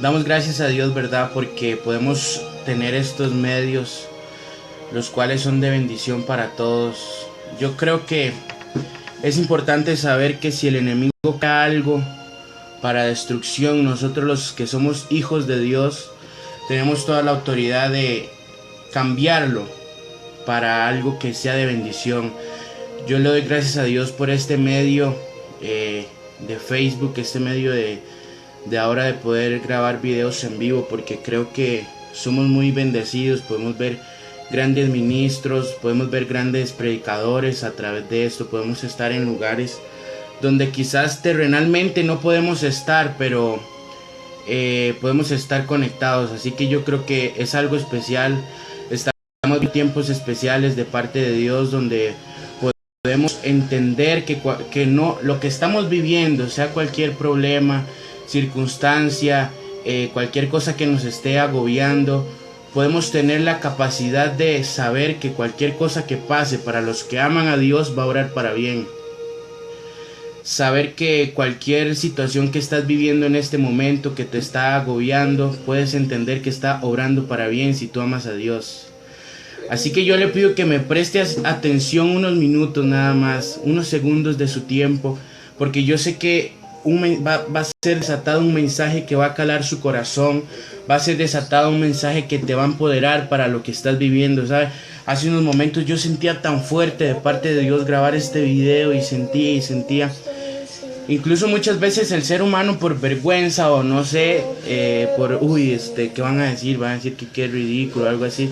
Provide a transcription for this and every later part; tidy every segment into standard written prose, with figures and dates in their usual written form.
Damos gracias a Dios, ¿verdad? Porque podemos tener estos medios, los cuales son de bendición para todos. Yo creo que es importante saber que si el enemigo crea algo para destrucción, nosotros los que somos hijos de Dios, tenemos toda la autoridad de cambiarlo para algo que sea de bendición. Yo le doy gracias a Dios por este medio de Facebook, este medio de ahora de poder grabar videos en vivo, porque creo que somos muy bendecidos. Podemos ver grandes ministros, podemos ver grandes predicadores a través de esto, podemos estar en lugares donde quizás terrenalmente no podemos estar, pero podemos estar conectados. Así que yo creo que es algo especial. Estamos en tiempos especiales de parte de Dios, donde podemos entender que no, lo que estamos viviendo, sea cualquier problema, circunstancia, cualquier cosa que nos esté agobiando, podemos tener la capacidad de saber que cualquier cosa que pase para los que aman a Dios va a obrar para bien. Saber que cualquier situación que estás viviendo en este momento que te está agobiando, puedes entender que está obrando para bien si tú amas a Dios. Así que yo le pido que me preste atención unos minutos nada más, unos segundos de su tiempo, porque yo sé que va a ser desatado un mensaje que va a calar su corazón, va a ser desatado un mensaje que te va a empoderar para lo que estás viviendo, ¿sabes? Hace unos momentos yo sentía tan fuerte de parte de Dios grabar este video y sentía. Incluso muchas veces el ser humano por vergüenza o no sé, ¿qué van a decir? Van a decir que qué ridículo, algo así.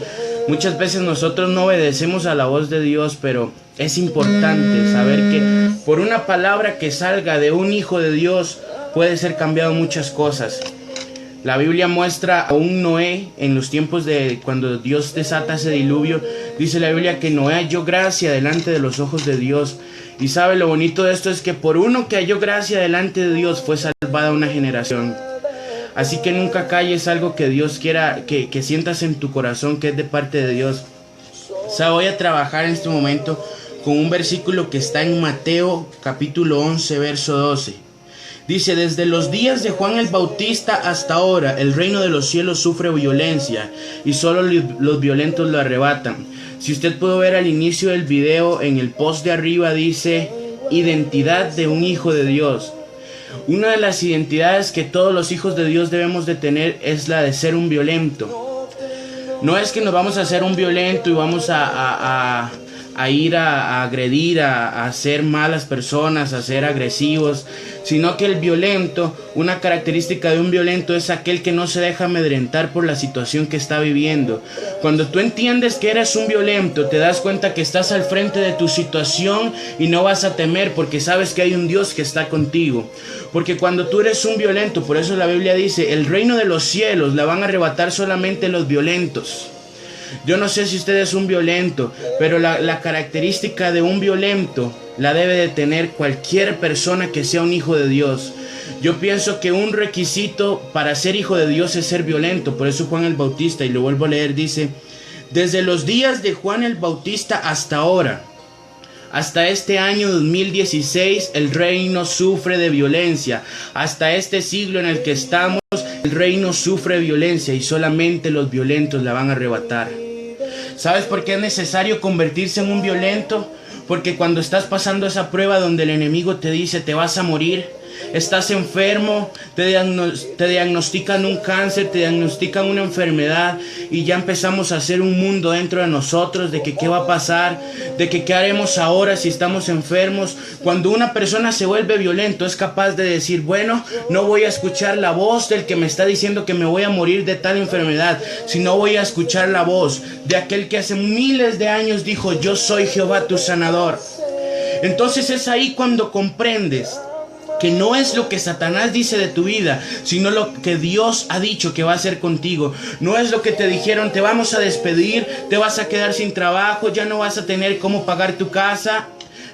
Muchas veces nosotros no obedecemos a la voz de Dios, pero es importante saber que por una palabra que salga de un hijo de Dios puede ser cambiado muchas cosas. La Biblia muestra a un Noé en los tiempos de cuando Dios desata ese diluvio. Dice la Biblia que Noé halló gracia delante de los ojos de Dios. Y sabe, lo bonito de esto es que por uno que halló gracia delante de Dios fue salvada una generación. Así que nunca calles algo que Dios quiera, que sientas en tu corazón que es de parte de Dios. O sea, voy a trabajar en este momento con un versículo que está en Mateo capítulo 11, verso 12. Dice: desde los días de Juan el Bautista hasta ahora, el reino de los cielos sufre violencia y solo los violentos lo arrebatan. Si usted puede ver al inicio del video, en el post de arriba dice: identidad de un hijo de Dios. Una de las identidades que todos los hijos de Dios debemos de tener es la de ser un violento. No es que nos vamos a hacer un violento y vamos a ir a agredir, a ser malas personas, a ser agresivos, sino que el violento, una característica de un violento es aquel que no se deja amedrentar por la situación que está viviendo. Cuando tú entiendes que eres un violento, te das cuenta que estás al frente de tu situación y no vas a temer porque sabes que hay un Dios que está contigo. Porque cuando tú eres un violento, por eso la Biblia dice, el reino de los cielos la van a arrebatar solamente los violentos. Yo no sé si usted es un violento, pero la característica de un violento la debe de tener cualquier persona que sea un hijo de Dios. Yo pienso que un requisito para ser hijo de Dios es ser violento. Por eso Juan el Bautista, y lo vuelvo a leer, dice: desde los días de Juan el Bautista hasta ahora, hasta este año 2016, el reino sufre de violencia. Hasta este siglo en el que estamos, el reino sufre violencia y solamente los violentos la van a arrebatar. ¿Sabes por qué es necesario convertirse en un violento? Porque cuando estás pasando esa prueba donde el enemigo te dice te vas a morir, estás enfermo, te diagnostican un cáncer, te diagnostican una enfermedad y ya empezamos a hacer un mundo dentro de nosotros de que qué va a pasar, de que qué haremos ahora si estamos enfermos. Cuando una persona se vuelve violento es capaz de decir, bueno, no voy a escuchar la voz del que me está diciendo que me voy a morir de tal enfermedad, sino voy a escuchar la voz de aquel que hace miles de años dijo, yo soy Jehová tu sanador. Entonces es ahí cuando comprendes que no es lo que Satanás dice de tu vida, sino lo que Dios ha dicho que va a hacer contigo. No es lo que te dijeron, te vamos a despedir, te vas a quedar sin trabajo, ya no vas a tener cómo pagar tu casa.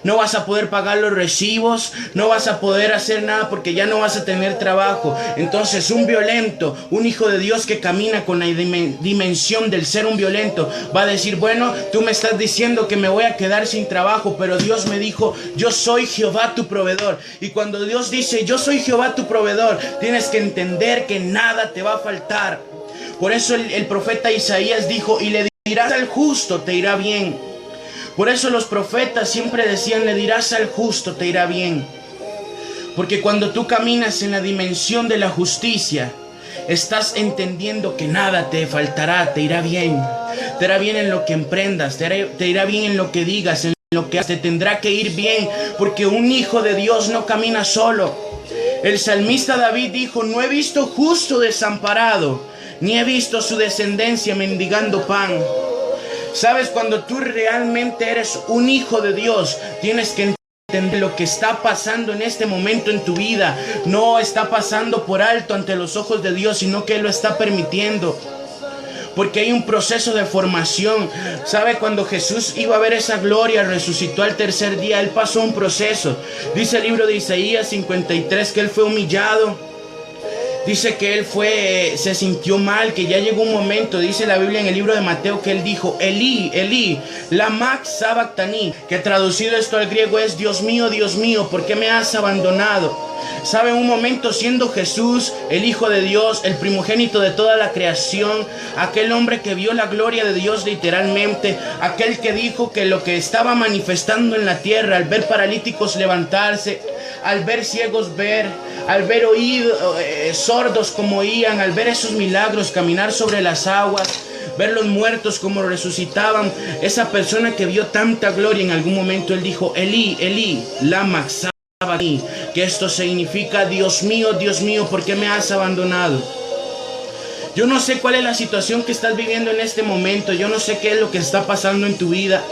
no vas a poder pagar los recibos, no vas a poder hacer nada porque ya no vas a tener trabajo. Entonces un violento, un hijo de Dios que camina con la dimensión del ser un violento, va a decir, bueno, tú me estás diciendo que me voy a quedar sin trabajo, pero Dios me dijo, yo soy Jehová tu proveedor. Y cuando Dios dice, yo soy Jehová tu proveedor, tienes que entender que nada te va a faltar. Por eso el profeta Isaías dijo, y le dirás al justo, te irá bien. Por eso los profetas siempre decían, le dirás al justo, te irá bien. Porque cuando tú caminas en la dimensión de la justicia, estás entendiendo que nada te faltará, te irá bien. Te irá bien en lo que emprendas, te irá bien en lo que digas, en lo que te tendrá que ir bien, porque un hijo de Dios no camina solo. El salmista David dijo, no he visto justo desamparado, ni he visto su descendencia mendigando pan. Sabes, cuando tú realmente eres un hijo de Dios, tienes que entender lo que está pasando en este momento en tu vida. No está pasando por alto ante los ojos de Dios, sino que Él lo está permitiendo. Porque hay un proceso de formación. ¿Sabe? Cuando Jesús iba a ver esa gloria, resucitó al tercer día, Él pasó un proceso. Dice el libro de Isaías 53 que Él fue humillado. Dice que Él se sintió mal, que ya llegó un momento, dice la Biblia en el libro de Mateo, que Él dijo, Elí, Elí, lama sabactani, que traducido esto al griego es, Dios mío, ¿por qué me has abandonado? ¿Sabe? En un momento, siendo Jesús el Hijo de Dios, el primogénito de toda la creación, aquel hombre que vio la gloria de Dios literalmente, aquel que dijo que lo que estaba manifestando en la tierra, al ver paralíticos levantarse, al ver ciegos ver, al ver sordos como oían, al ver esos milagros, caminar sobre las aguas, ver los muertos como resucitaban, esa persona que vio tanta gloria, en algún momento él dijo, Elí, Elí, lama sabactani, que esto significa, Dios mío, ¿por qué me has abandonado? Yo no sé cuál es la situación que estás viviendo en este momento. Yo no sé qué es lo que está pasando en tu vida.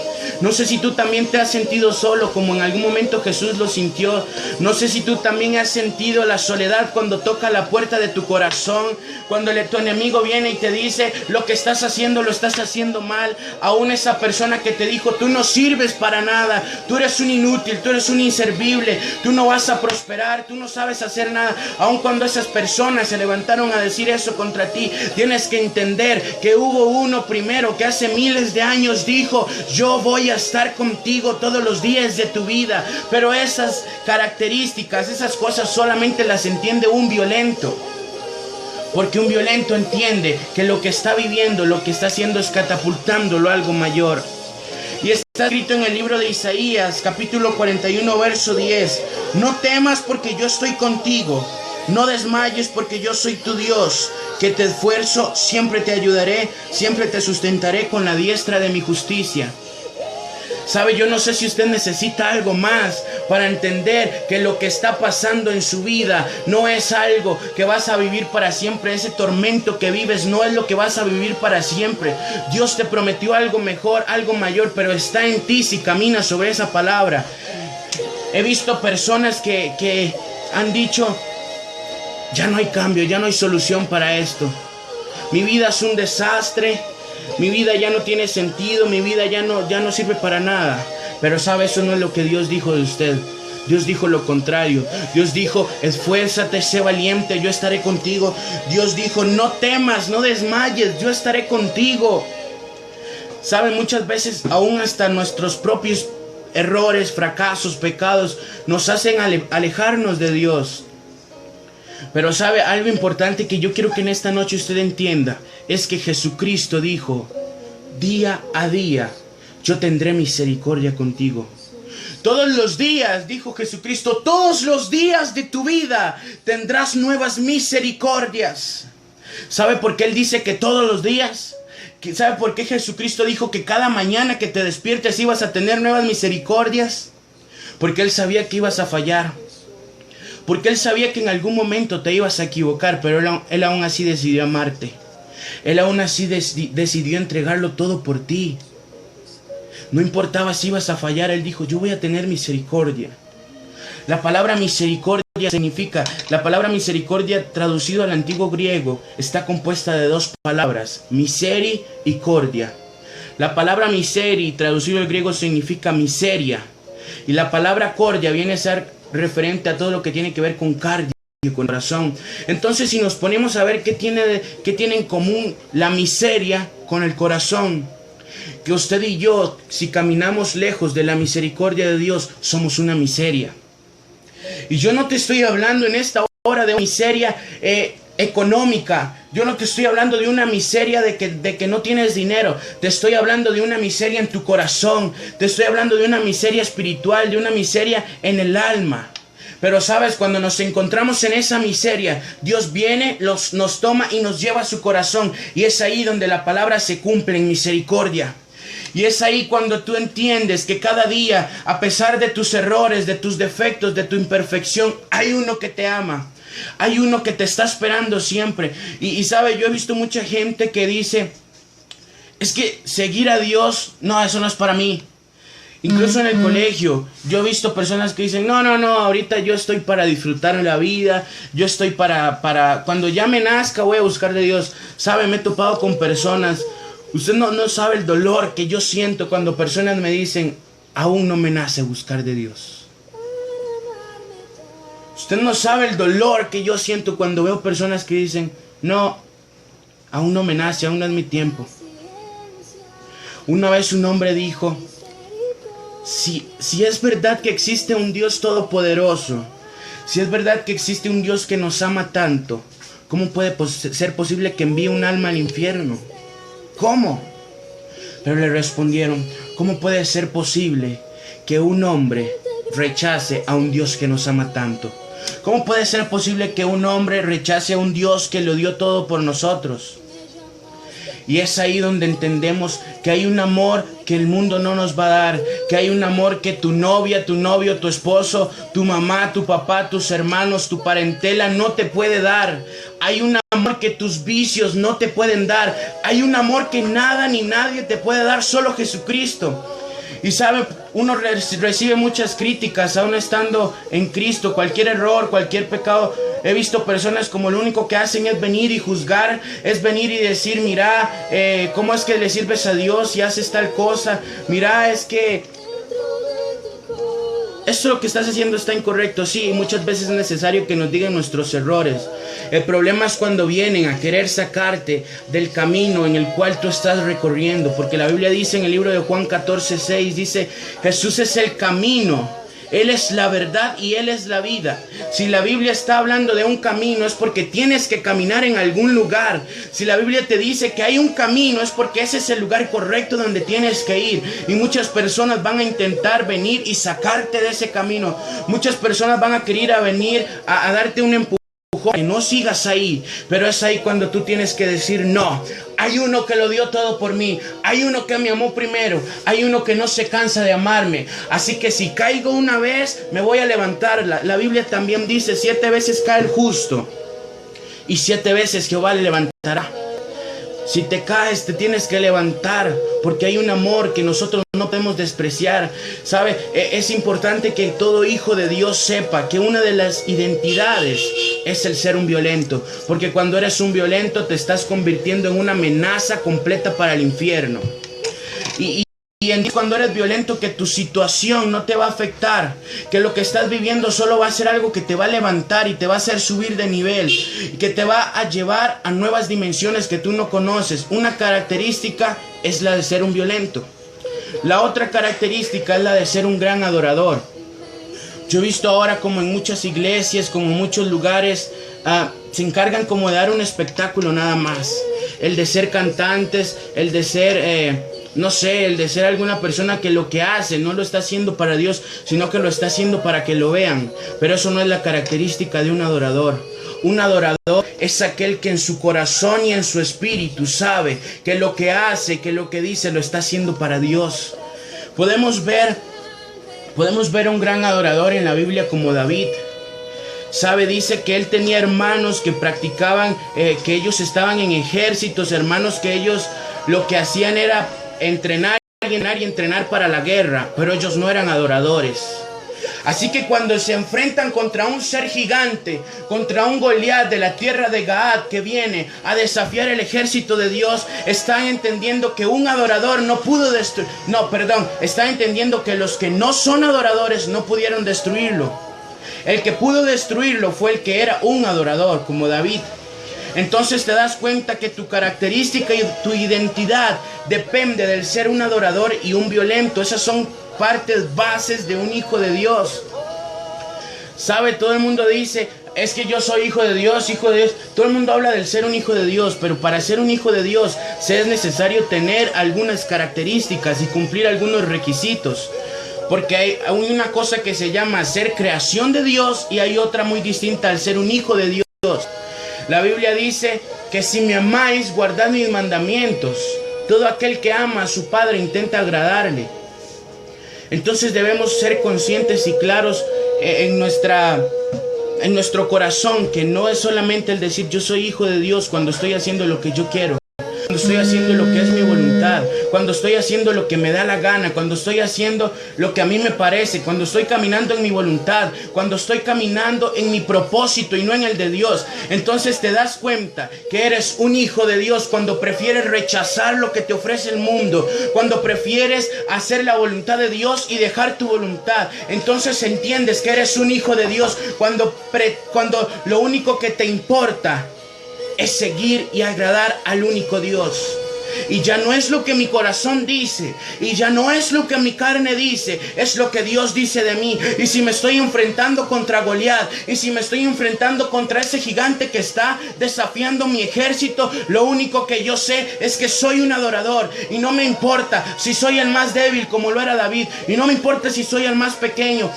No sé si tú también te has sentido solo como en algún momento Jesús lo sintió. No sé si tú también has sentido la soledad cuando toca la puerta de tu corazón. Cuando tu enemigo viene y te dice, lo que estás haciendo lo estás haciendo mal. Aún esa persona que te dijo, tú no sirves para nada. Tú eres un inútil, tú eres un inservible. Tú no vas a prosperar, tú no sabes hacer nada. Aún cuando esas personas se levantaron a decir eso contra ti, tienes que entender que hubo uno primero que hace miles de años dijo, yo voy a estar contigo todos los días de tu vida. Pero esas características, esas cosas solamente las entiende un violento. Porque un violento entiende que lo que está viviendo, lo que está haciendo es catapultándolo a algo mayor. Y está escrito en el libro de Isaías, capítulo 41, verso 10. No temas porque yo estoy contigo. No desmayes porque yo soy tu Dios, que te esfuerzo, siempre te ayudaré, siempre te sustentaré con la diestra de mi justicia. ¿Sabe? Yo no sé si usted necesita algo más para entender que lo que está pasando en su vida no es algo que vas a vivir para siempre. Ese tormento que vives no es lo que vas a vivir para siempre. Dios te prometió algo mejor, algo mayor, pero está en ti si caminas sobre esa palabra. He visto personas que han dicho, ya no hay cambio, ya no hay solución para esto. Mi vida es un desastre. Mi vida ya no tiene sentido. Mi vida ya no sirve para nada. Pero sabe, eso no es lo que Dios dijo de usted. Dios dijo lo contrario. Dios dijo, esfuérzate, sé valiente, yo estaré contigo. Dios dijo, no temas, no desmayes, yo estaré contigo. Sabe, muchas veces aún hasta nuestros propios errores, fracasos, pecados nos hacen alejarnos de Dios. Pero sabe, algo importante que yo quiero que en esta noche usted entienda es que Jesucristo dijo, día a día yo tendré misericordia contigo. Todos los días, dijo Jesucristo, todos los días de tu vida tendrás nuevas misericordias. ¿Sabe por qué Él dice que todos los días? ¿Sabe por qué Jesucristo dijo que cada mañana que te despiertes ibas a tener nuevas misericordias? Porque Él sabía que ibas a fallar. Porque Él sabía que en algún momento te ibas a equivocar, pero Él aún así decidió amarte. Él aún así decidió entregarlo todo por ti. No importaba si ibas a fallar, Él dijo, yo voy a tener misericordia. La palabra misericordia significa, la palabra misericordia traducido al antiguo griego está compuesta de dos palabras, miseri y cordia. La palabra miseri traducido al griego significa miseria. Y la palabra cordia viene a ser referente a todo lo que tiene que ver con cardio, con corazón. Entonces, si nos ponemos a ver qué tiene en común la miseria con el corazón, que usted y yo, si caminamos lejos de la misericordia de Dios, somos una miseria. Y yo no te estoy hablando en esta hora de miseria económica. Yo no te estoy hablando de una miseria de que no tienes dinero. Te estoy hablando de una miseria en tu corazón. Te estoy hablando de una miseria espiritual, de una miseria en el alma. Pero sabes, cuando nos encontramos en esa miseria, Dios viene, nos toma y nos lleva a su corazón. Y es ahí donde la palabra se cumple en misericordia. Y es ahí cuando tú entiendes que cada día, a pesar de tus errores, de tus defectos, de tu imperfección, hay uno que te ama. Hay uno que te está esperando siempre. Y sabe, yo he visto mucha gente que dice, es que seguir a Dios, no, eso no es para mí. Incluso en el colegio, yo he visto personas que dicen, no, ahorita yo estoy para disfrutar la vida, yo estoy para cuando ya me nazca voy a buscar de Dios. Sabe, me he topado con personas, usted no sabe el dolor que yo siento cuando personas me dicen, aún no me nace buscar de Dios. Usted no sabe el dolor que yo siento cuando veo personas que dicen, no, aún no me nace, aún no es mi tiempo. Una vez un hombre dijo, si es verdad que existe un Dios todopoderoso, si es verdad que existe un Dios que nos ama tanto, ¿cómo puede ser posible que envíe un alma al infierno? ¿Cómo? Pero le respondieron, ¿cómo puede ser posible que un hombre rechace a un Dios que nos ama tanto? ¿Cómo puede ser posible que un hombre rechace a un Dios que lo dio todo por nosotros? Y es ahí donde entendemos que hay un amor que el mundo no nos va a dar, que hay un amor que tu novia, tu novio, tu esposo, tu mamá, tu papá, tus hermanos, tu parentela no te puede dar. Hay un amor que tus vicios no te pueden dar. Hay un amor que nada ni nadie te puede dar, solo Jesucristo. Y sabe, uno recibe muchas críticas aún estando en Cristo. Cualquier error, cualquier pecado. He visto personas como lo único que hacen es venir y juzgar, es venir y decir, mira, ¿cómo es que le sirves a Dios y haces tal cosa? Mira, es que esto lo que estás haciendo está incorrecto. Sí, muchas veces es necesario que nos digan nuestros errores. El problema es cuando vienen a querer sacarte del camino en el cual tú estás recorriendo. Porque la Biblia dice en el libro de Juan 14:6, dice, Jesús es el camino. Él es la verdad y Él es la vida. Si la Biblia está hablando de un camino es porque tienes que caminar en algún lugar. Si la Biblia te dice que hay un camino es porque ese es el lugar correcto donde tienes que ir. Y muchas personas van a intentar venir y sacarte de ese camino. Muchas personas van a querer venir a darte un empujón. Que no sigas ahí, pero es ahí cuando tú tienes que decir no. Hay uno que lo dio todo por mí, hay uno que me amó primero, hay uno que no se cansa de amarme. Así que si caigo una vez, me voy a levantar. La Biblia también dice, 7 veces cae el justo y 7 veces Jehová le levantará. Si te caes, te tienes que levantar, porque hay un amor que nosotros no podemos despreciar. ¿Sabe? Es importante que todo hijo de Dios sepa que una de las identidades es el ser un violento, porque cuando eres un violento te estás convirtiendo en una amenaza completa para el infierno. Y cuando eres violento, que tu situación no te va a afectar, que lo que estás viviendo solo va a ser algo que te va a levantar y te va a hacer subir de nivel, y que te va a llevar a nuevas dimensiones que tú no conoces. Una característica es la de ser un violento. La otra característica es la de ser un gran adorador. Yo he visto ahora como en muchas iglesias, como en muchos lugares, se encargan como de dar un espectáculo nada más. El de ser cantantes, el de ser... no sé, el de ser alguna persona que lo que hace no lo está haciendo para Dios, sino que lo está haciendo para que lo vean. Pero eso no es la característica de un adorador. Un adorador es aquel que en su corazón y en su espíritu sabe que lo que hace, que lo que dice, lo está haciendo para Dios. Podemos ver a un gran adorador en la Biblia como David. Sabe, dice que él tenía hermanos que practicaban, que ellos estaban en ejércitos, hermanos que ellos lo que hacían era entrenar y entrenar para la guerra, pero ellos no eran adoradores. Así que cuando se enfrentan contra un ser gigante, contra un Goliat de la tierra de Gad que viene a desafiar el ejército de Dios, están entendiendo que un adorador no pudo destruir, están entendiendo que los que no son adoradores no pudieron destruirlo. El que pudo destruirlo fue el que era un adorador, como David. Entonces te das cuenta que tu característica y tu identidad depende del ser un adorador y un violento. Esas son partes bases de un hijo de Dios. ¿Sabe? Todo el mundo dice, es que yo soy hijo de Dios, hijo de Dios. Todo el mundo habla del ser un hijo de Dios, pero para ser un hijo de Dios es necesario tener algunas características y cumplir algunos requisitos. Porque hay una cosa que se llama ser creación de Dios y hay otra muy distinta al ser un hijo de Dios. La Biblia dice que si me amáis, guardad mis mandamientos. Todo aquel que ama a su Padre intenta agradarle. Entonces debemos ser conscientes y claros en nuestro corazón, que no es solamente el decir yo soy hijo de Dios cuando estoy haciendo lo que yo quiero, cuando estoy haciendo lo que es mi voluntad, cuando estoy haciendo lo que me da la gana, cuando estoy haciendo lo que a mí me parece, cuando estoy caminando en mi voluntad, cuando estoy caminando en mi propósito y no en el de Dios. Entonces te das cuenta que eres un hijo de Dios cuando prefieres rechazar lo que te ofrece el mundo, cuando prefieres hacer la voluntad de Dios y dejar tu voluntad. Entonces entiendes que eres un hijo de Dios cuando lo único que te importa es seguir y agradar al único Dios. Y ya no es lo que mi corazón dice, y ya no es lo que mi carne dice, es lo que Dios dice de mí. Y si me estoy enfrentando contra Goliat, y si me estoy enfrentando contra ese gigante que está desafiando mi ejército, lo único que yo sé es que soy un adorador. Y no me importa si soy el más débil como lo era David, y no me importa si soy el más pequeño,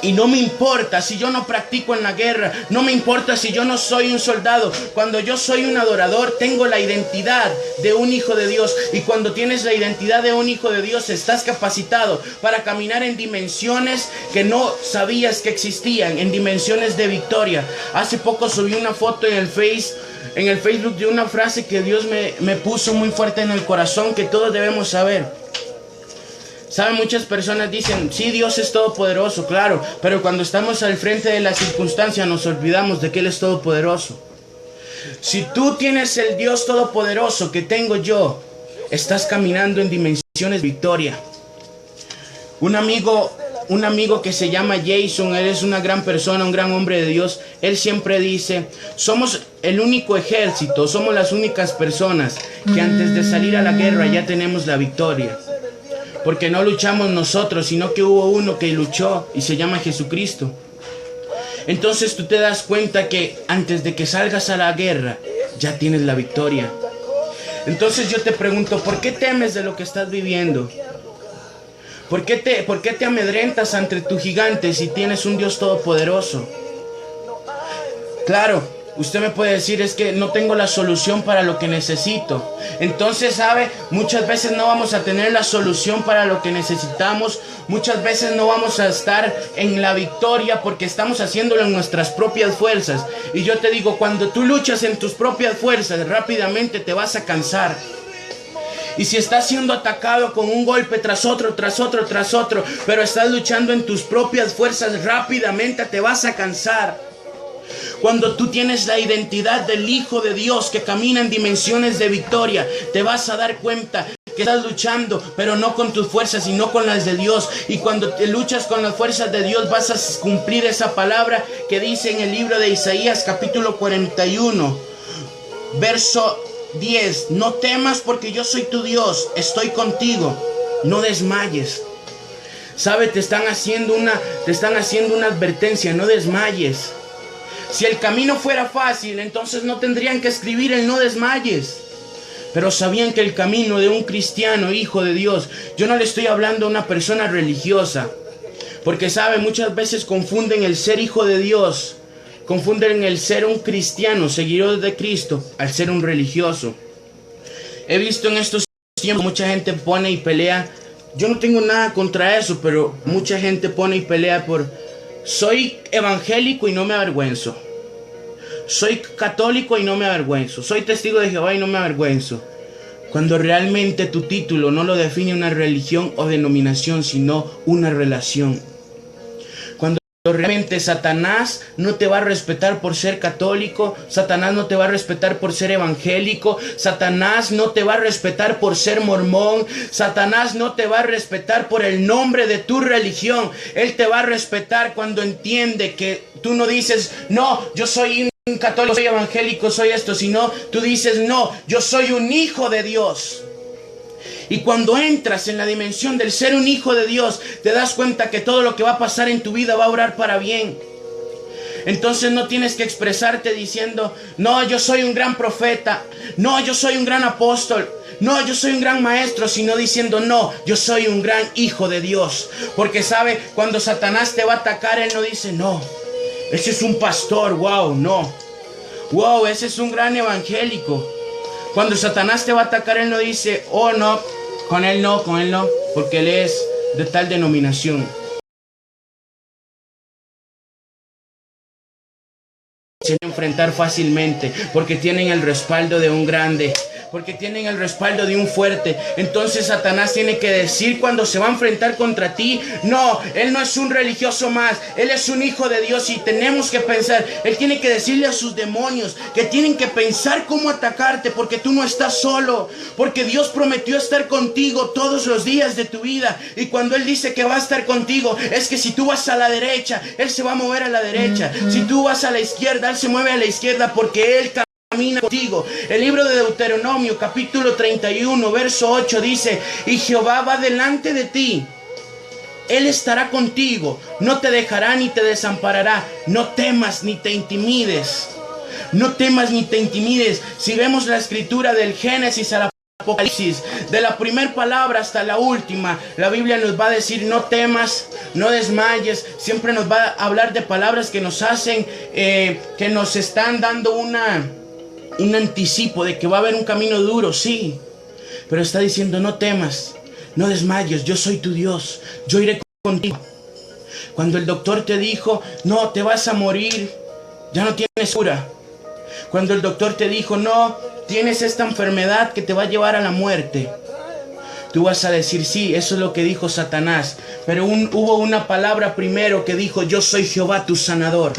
y no me importa si yo no practico en la guerra, no me importa si yo no soy un soldado. Cuando yo soy un adorador, tengo la identidad de un hijo de Dios. Y cuando tienes la identidad de un hijo de Dios, estás capacitado para caminar en dimensiones que no sabías que existían, en dimensiones de victoria. Hace poco subí una foto en el Facebook de una frase que Dios me puso muy fuerte en el corazón, que todos debemos saber. ¿Saben? Muchas personas dicen, sí, Dios es todopoderoso, claro, pero cuando estamos al frente de la circunstancia nos olvidamos de que Él es todopoderoso. Si tú tienes el Dios todopoderoso que tengo yo, estás caminando en dimensiones de victoria. Un amigo que se llama Jason, él es una gran persona, un gran hombre de Dios. Él siempre dice, somos el único ejército, somos las únicas personas que antes de salir a la guerra ya tenemos la victoria. Porque no luchamos nosotros, sino que hubo uno que luchó y se llama Jesucristo. Entonces tú te das cuenta que antes de que salgas a la guerra, ya tienes la victoria. Entonces yo te pregunto, ¿por qué temes de lo que estás viviendo? ¿Por qué te amedrentas ante tu gigante si tienes un Dios todopoderoso? Claro, usted me puede decir, es que no tengo la solución para lo que necesito. Entonces, ¿sabe? Muchas veces no vamos a tener la solución para lo que necesitamos. Muchas veces no vamos a estar en la victoria porque estamos haciéndolo en nuestras propias fuerzas. Y yo te digo, cuando tú luchas en tus propias fuerzas, rápidamente te vas a cansar. Y si estás siendo atacado con un golpe tras otro, pero estás luchando en tus propias fuerzas, rápidamente te vas a cansar. Cuando tú tienes la identidad del Hijo de Dios que camina en dimensiones de victoria, te vas a dar cuenta que estás luchando, pero no con tus fuerzas, sino con las de Dios. Y cuando te luchas con las fuerzas de Dios, vas a cumplir esa palabra que dice en el libro de Isaías, capítulo 41, verso 10. No temas porque yo soy tu Dios, estoy contigo, no desmayes. ¿Sabe? Te están haciendo una advertencia, no desmayes. Si el camino fuera fácil, entonces no tendrían que escribir el no desmayes. Pero sabían que el camino de un cristiano, hijo de Dios, yo no le estoy hablando a una persona religiosa, porque sabe, muchas veces confunden el ser hijo de Dios, confunden el ser un cristiano, seguidor de Cristo, al ser un religioso. He visto en estos tiempos mucha gente pone y pelea. Yo no tengo nada contra eso, pero mucha gente pone y pelea por: soy evangélico y no me avergüenzo. Soy católico y no me avergüenzo. Soy testigo de Jehová y no me avergüenzo. Cuando realmente tu título no lo define una religión o denominación, sino una relación. realmente Satanás no te va a respetar por ser católico, Satanás no te va a respetar por ser evangélico, Satanás no te va a respetar por ser mormón, Satanás no te va a respetar por el nombre de tu religión. Él te va a respetar cuando entiende que tú no dices, no, yo soy un católico, soy evangélico, soy esto, sino tú dices, no, yo soy un hijo de Dios. Y cuando entras en la dimensión del ser un hijo de Dios, te das cuenta que todo lo que va a pasar en tu vida va a obrar para bien. Entonces no tienes que expresarte diciendo, no, yo soy un gran profeta, no, yo soy un gran apóstol, no, yo soy un gran maestro, sino diciendo, no, yo soy un gran hijo de Dios. Porque sabe, cuando Satanás te va a atacar, él no dice, no, ese es un pastor, wow, no, wow, ese es un gran evangélico. Cuando Satanás te va a atacar, él no dice, oh no, con él no, porque él es de tal denominación. Se enfrentar fácilmente porque tienen el respaldo de un grande, porque tienen el respaldo de un fuerte. Entonces Satanás tiene que decir cuando se va a enfrentar contra ti, no, él no es un religioso más, él es un hijo de Dios. Y tenemos que pensar, él tiene que decirle a sus demonios que tienen que pensar cómo atacarte, porque tú no estás solo, porque Dios prometió estar contigo todos los días de tu vida. Y cuando él dice que va a estar contigo, es que si tú vas a la derecha, él se va a mover a la derecha. Si tú vas a la izquierda, él se mueve a la izquierda, porque él camina contigo. El libro de Deuteronomio, capítulo 31, verso 8 dice, y Jehová va delante de ti, él estará contigo, no te dejará ni te desamparará. No temas ni te intimides. No temas ni te intimides. Si vemos la escritura del Génesis al Apocalipsis, de la primera palabra hasta la última, la Biblia nos va a decir, no temas, no desmayes. Siempre nos va a hablar de palabras que nos hacen, que nos están dando un anticipo de que va a haber un camino duro, sí. Pero está diciendo, no temas, no desmayes, yo soy tu Dios, yo iré contigo. Cuando el doctor te dijo, no, te vas a morir, ya no tienes cura. Cuando el doctor te dijo, no, tienes esta enfermedad que te va a llevar a la muerte, tú vas a decir, sí, eso es lo que dijo Satanás. Pero hubo una palabra primero que dijo, yo soy Jehová tu sanador.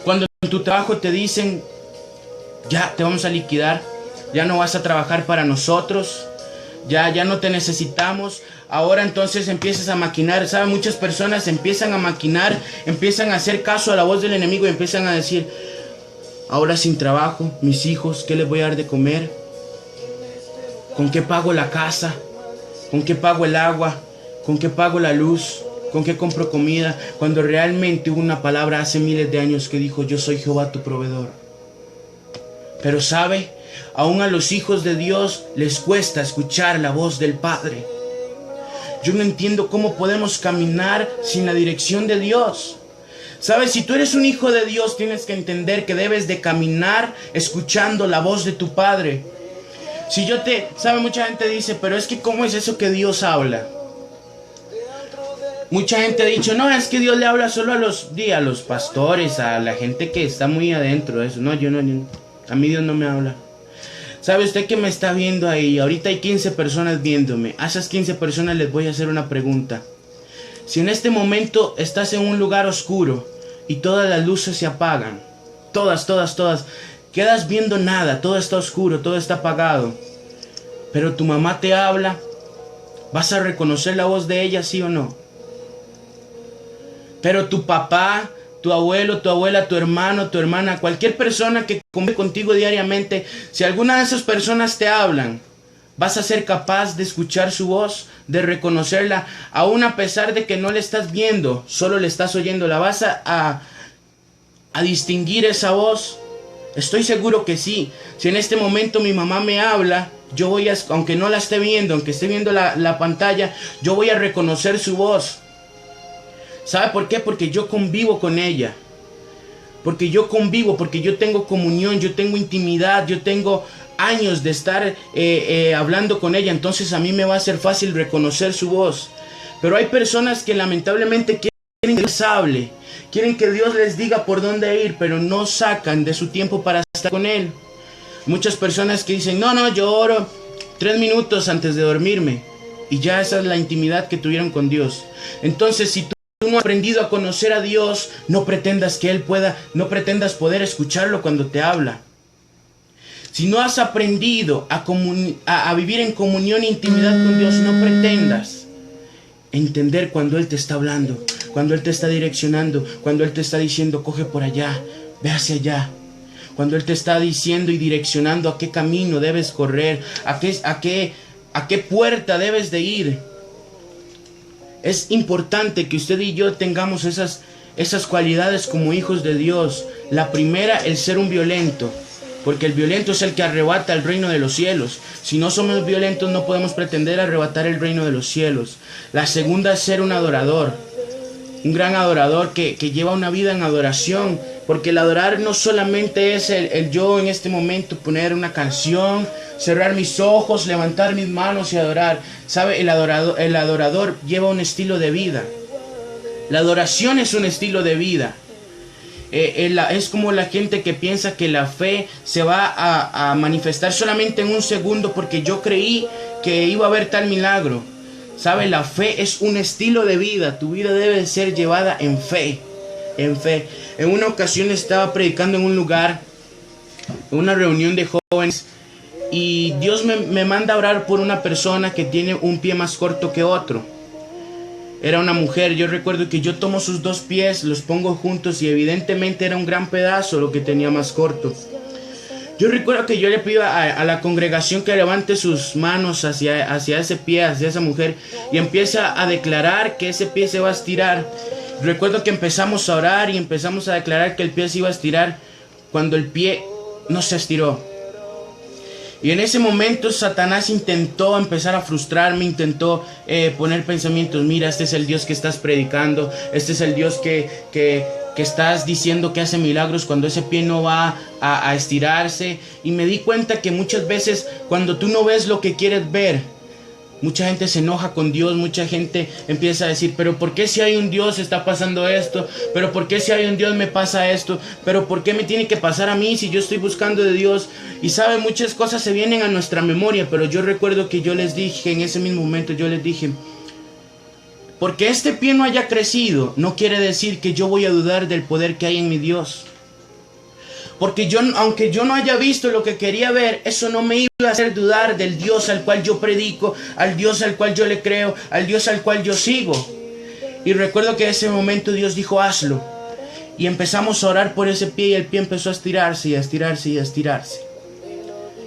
Cuando en tu trabajo te dicen, ya te vamos a liquidar, ya no vas a trabajar para nosotros, ya no te necesitamos. Ahora entonces empiezas a maquinar, ¿sabe? Muchas personas empiezan a maquinar, empiezan a hacer caso a la voz del enemigo y empiezan a decir, ahora sin trabajo, mis hijos, ¿qué les voy a dar de comer? ¿Con qué pago la casa? ¿Con qué pago el agua? ¿Con qué pago la luz? ¿Con qué compro comida? Cuando realmente hubo una palabra hace miles de años que dijo, yo soy Jehová tu proveedor. Pero ¿sabe? Aún a los hijos de Dios les cuesta escuchar la voz del Padre. Yo no entiendo cómo podemos caminar sin la dirección de Dios. ¿Sabes? Si tú eres un hijo de Dios, tienes que entender que debes de caminar escuchando la voz de tu Padre. ¿Sabe? Mucha gente dice, pero es que ¿cómo es eso que Dios habla? Mucha gente ha dicho, no, es que Dios le habla solo a los pastores, a la gente que está muy adentro de eso. No, a mí Dios no me habla. ¿Sabe usted que me está viendo ahí? Ahorita hay 15 personas viéndome. A esas 15 personas les voy a hacer una pregunta. Si en este momento estás en un lugar oscuro y todas las luces se apagan, todas, quedas viendo nada, todo está oscuro, todo está apagado, pero tu mamá te habla, ¿vas a reconocer la voz de ella, sí o no? Pero tu papá, tu abuelo, tu abuela, tu hermano, tu hermana, cualquier persona que convive contigo diariamente, si alguna de esas personas te hablan, ¿vas a ser capaz de escuchar su voz, de reconocerla, aún a pesar de que no le estás viendo, solo le estás oyendo? ¿La vas a distinguir esa voz? Estoy seguro que sí. Si en este momento mi mamá me habla, yo voy a, aunque no la esté viendo, aunque esté viendo la pantalla, yo voy a reconocer su voz. ¿Sabe por qué? Porque yo convivo con ella. Porque yo tengo comunión, yo tengo intimidad, yo tengo años de estar hablando con ella. Entonces a mí me va a ser fácil reconocer su voz. Pero hay personas que lamentablemente quieren que Dios hable, quieren que Dios les diga por dónde ir, pero no sacan de su tiempo para estar con Él. Muchas personas que dicen, no, yo oro 3 minutos antes de dormirme, y ya esa es la intimidad que tuvieron con Dios. Entonces si tú tú no has aprendido a conocer a Dios, no pretendas poder escucharlo cuando te habla. Si no has aprendido a vivir en comunión e intimidad con Dios, no pretendas entender cuando Él te está hablando, cuando Él te está direccionando, cuando Él te está diciendo, coge por allá, ve hacia allá. Cuando Él te está diciendo y direccionando a qué camino debes correr, a qué puerta debes de ir. Es importante que usted y yo tengamos esas cualidades como hijos de Dios. La primera, el ser un violento, porque el violento es el que arrebata el reino de los cielos. Si no somos violentos, no podemos pretender arrebatar el reino de los cielos. La segunda es ser un adorador, un gran adorador que lleva una vida en adoración, porque el adorar no solamente es el yo en este momento poner una canción, cerrar mis ojos, levantar mis manos y adorar. ¿Sabe? El adorador lleva un estilo de vida. La adoración es un estilo de vida. Es como la gente que piensa que la fe se va a manifestar solamente en un segundo porque yo creí que iba a haber tal milagro. ¿Sabe? La fe es un estilo de vida. Tu vida debe ser llevada en fe. En fe. En una ocasión estaba predicando en un lugar, en una reunión de jóvenes, y Dios me manda a orar por una persona que tiene un pie más corto que otro. Era una mujer. Yo recuerdo que yo tomo sus dos pies, los pongo juntos y evidentemente era un gran pedazo lo que tenía más corto. Yo recuerdo que yo le pido a la congregación que levante sus manos hacia ese pie, hacia esa mujer, y empieza a declarar que ese pie se va a estirar. Recuerdo que empezamos a orar y empezamos a declarar que el pie se iba a estirar cuando el pie no se estiró. Y en ese momento Satanás intentó empezar a frustrarme, intentó poner pensamientos, mira, este es el Dios que estás predicando, este es el Dios que estás diciendo que hace milagros cuando ese pie no va a estirarse. Y me di cuenta que muchas veces cuando tú no ves lo que quieres ver, mucha gente se enoja con Dios, mucha gente empieza a decir, pero ¿por qué si hay un Dios está pasando esto? ¿Pero por qué si hay un Dios me pasa esto? ¿Pero por qué me tiene que pasar a mí si yo estoy buscando de Dios? Y sabe, muchas cosas se vienen a nuestra memoria, pero yo recuerdo que yo les dije, en ese mismo momento yo les dije, porque este pie no haya crecido, no quiere decir que yo voy a dudar del poder que hay en mi Dios. Porque aunque yo no haya visto lo que quería ver, eso no me iba a hacer dudar del Dios al cual yo predico, al Dios al cual yo le creo, al Dios al cual yo sigo. Y recuerdo que en ese momento Dios dijo, hazlo. Y empezamos a orar por ese pie y el pie empezó a estirarse y a estirarse y a estirarse.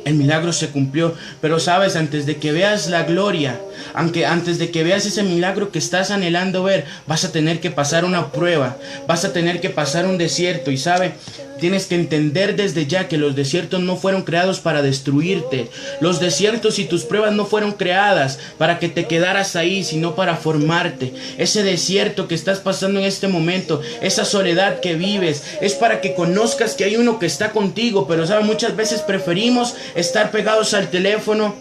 El milagro se cumplió, pero sabes, antes de que veas la gloria, aunque antes de que veas ese milagro que estás anhelando ver, vas a tener que pasar una prueba, vas a tener que pasar un desierto. Y sabe, tienes que entender desde ya que los desiertos no fueron creados para destruirte. Los desiertos y tus pruebas no fueron creadas para que te quedaras ahí, sino para formarte. Ese desierto que estás pasando en este momento, esa soledad que vives, es para que conozcas que hay uno que está contigo. Pero sabe, muchas veces preferimos estar pegados al teléfono.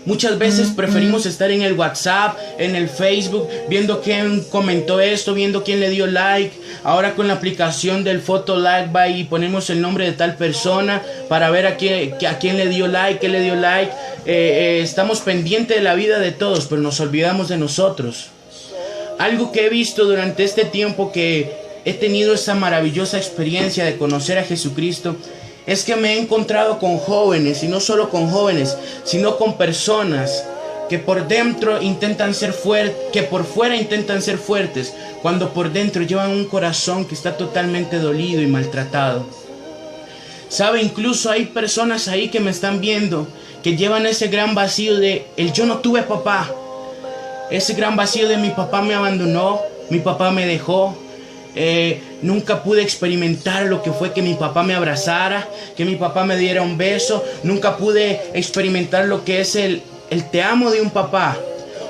Muchas veces preferimos estar en el WhatsApp, en el Facebook, viendo quién comentó esto, viendo quién le dio like. Ahora con la aplicación del Photo Like y ponemos el nombre de tal persona para ver a quién le dio like, qué le dio like. Estamos pendientes de la vida de todos, pero nos olvidamos de nosotros. Algo que he visto durante este tiempo que he tenido esa maravillosa experiencia de conocer a Jesucristo, es que me he encontrado con jóvenes, y no solo con jóvenes, sino con personas que por dentro intentan ser fuertes, que por fuera intentan ser fuertes, cuando por dentro llevan un corazón que está totalmente dolido y maltratado. ¿Sabe? Incluso hay personas ahí que me están viendo, que llevan ese gran vacío de el yo no tuve papá, ese gran vacío de mi papá me abandonó, mi papá me dejó. Nunca pude experimentar lo que fue que mi papá me abrazara, que mi papá me diera un beso. Nunca pude experimentar lo que es el te amo de un papá.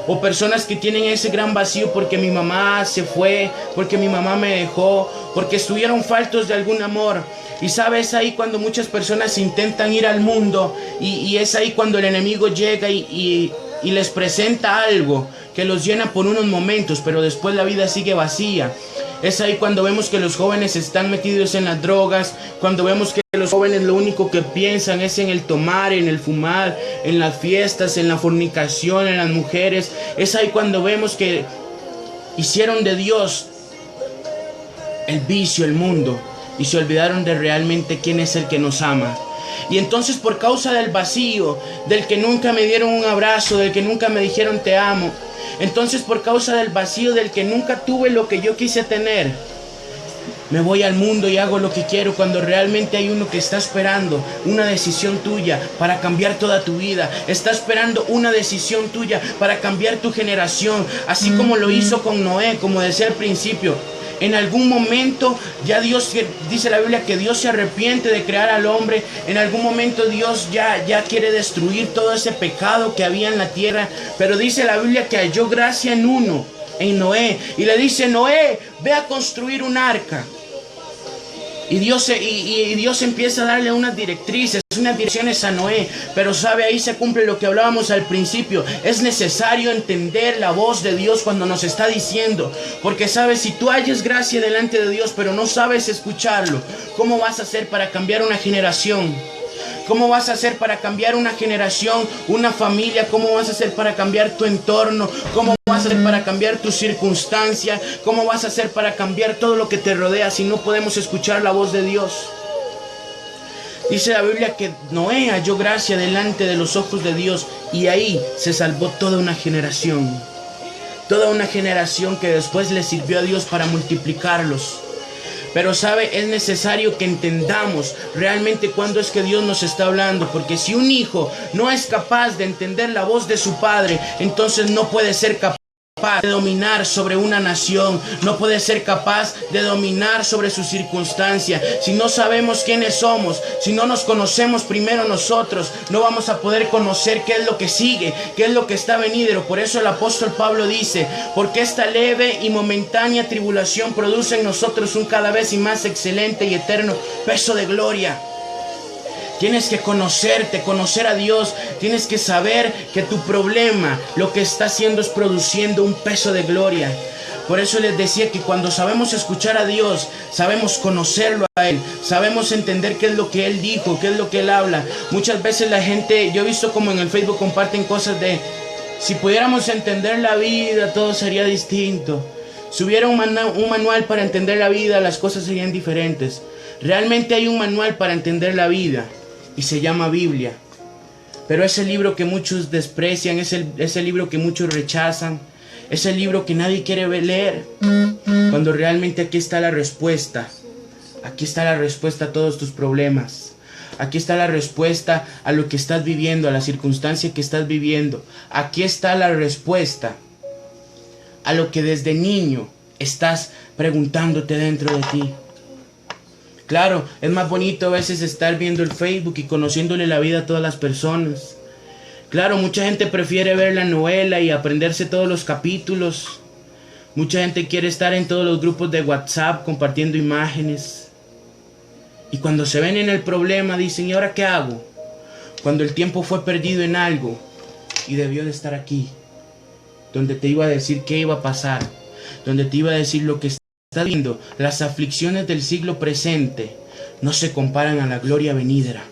O personas que tienen ese gran vacío porque mi mamá se fue, porque mi mamá me dejó, porque estuvieron faltos de algún amor. Y sabes, ahí cuando muchas personas intentan ir al mundo, y es ahí cuando el enemigo llega y les presenta algo que los llena por unos momentos, pero después la vida sigue vacía. Es ahí cuando vemos que los jóvenes están metidos en las drogas, cuando vemos que los jóvenes lo único que piensan es en el tomar, en el fumar, en las fiestas, en la fornicación, en las mujeres. Es ahí cuando vemos que hicieron de Dios el vicio, el mundo, y se olvidaron de realmente quién es el que nos ama. Y entonces, por causa del vacío, del que nunca me dieron un abrazo, del que nunca me dijeron te amo, entonces por causa del vacío del que nunca tuve lo que yo quise tener, me voy al mundo y hago lo que quiero, cuando realmente hay uno que está esperando una decisión tuya para cambiar toda tu vida. Está esperando una decisión tuya para cambiar tu generación, así como lo hizo con Noé, como decía al principio. En algún momento ya Dios, dice la Biblia que Dios se arrepiente de crear al hombre. En algún momento Dios ya quiere destruir todo ese pecado que había en la tierra. Pero dice la Biblia que halló gracia en uno, en Noé. Y le dice: Noé, ve a construir un arca. Y Dios empieza a darle unas directrices, unas direcciones a Noé. Pero sabe, ahí se cumple lo que hablábamos al principio. Es necesario entender la voz de Dios cuando nos está diciendo. Porque sabes, si tú hallas gracia delante de Dios pero no sabes escucharlo, ¿cómo vas a hacer para cambiar una generación? ¿Cómo vas a hacer para cambiar una generación, una familia? ¿Cómo vas a hacer para cambiar tu entorno? ¿Cómo vas a hacer para cambiar tu circunstancia? ¿Cómo vas a hacer para cambiar todo lo que te rodea si no podemos escuchar la voz de Dios? Dice la Biblia que Noé halló gracia delante de los ojos de Dios, y ahí se salvó toda una generación. Toda una generación que después le sirvió a Dios para multiplicarlos. Pero sabe, es necesario que entendamos realmente cuándo es que Dios nos está hablando. Porque si un hijo no es capaz de entender la voz de su padre, entonces no puede ser capaz de dominar sobre una nación, no puede ser capaz de dominar sobre su circunstancia. Si no sabemos quiénes somos, si no nos conocemos primero nosotros, no vamos a poder conocer qué es lo que sigue, qué es lo que está venidero. Por eso el apóstol Pablo dice: porque esta leve y momentánea tribulación produce en nosotros un cada vez y más excelente y eterno peso de gloria. Tienes que conocerte, conocer a Dios. Tienes que saber que tu problema lo que está haciendo es produciendo un peso de gloria. Por eso les decía que cuando sabemos escuchar a Dios, sabemos conocerlo a Él, sabemos entender qué es lo que Él dijo, qué es lo que Él habla. Muchas veces la gente, yo he visto como en el Facebook comparten cosas de: si pudiéramos entender la vida, todo sería distinto. Si hubiera un manual para entender la vida, las cosas serían diferentes. Realmente hay un manual para entender la vida, y se llama Biblia. Pero es el libro que muchos desprecian, es el libro que muchos rechazan, es el libro que nadie quiere leer. Cuando realmente aquí está la respuesta. Aquí está la respuesta a todos tus problemas. Aquí está la respuesta a lo que estás viviendo, a la circunstancia que estás viviendo. Aquí está la respuesta a lo que desde niño estás preguntándote dentro de ti. Claro, es más bonito a veces estar viendo el Facebook y conociéndole la vida a todas las personas. Claro, mucha gente prefiere ver la novela y aprenderse todos los capítulos. Mucha gente quiere estar en todos los grupos de WhatsApp compartiendo imágenes. Y cuando se ven en el problema dicen: ¿y ahora qué hago? Cuando el tiempo fue perdido en algo y debió de estar aquí, donde te iba a decir qué iba a pasar, donde te iba a decir lo que estás viendo. Las aflicciones del siglo presente no se comparan a la gloria venidera.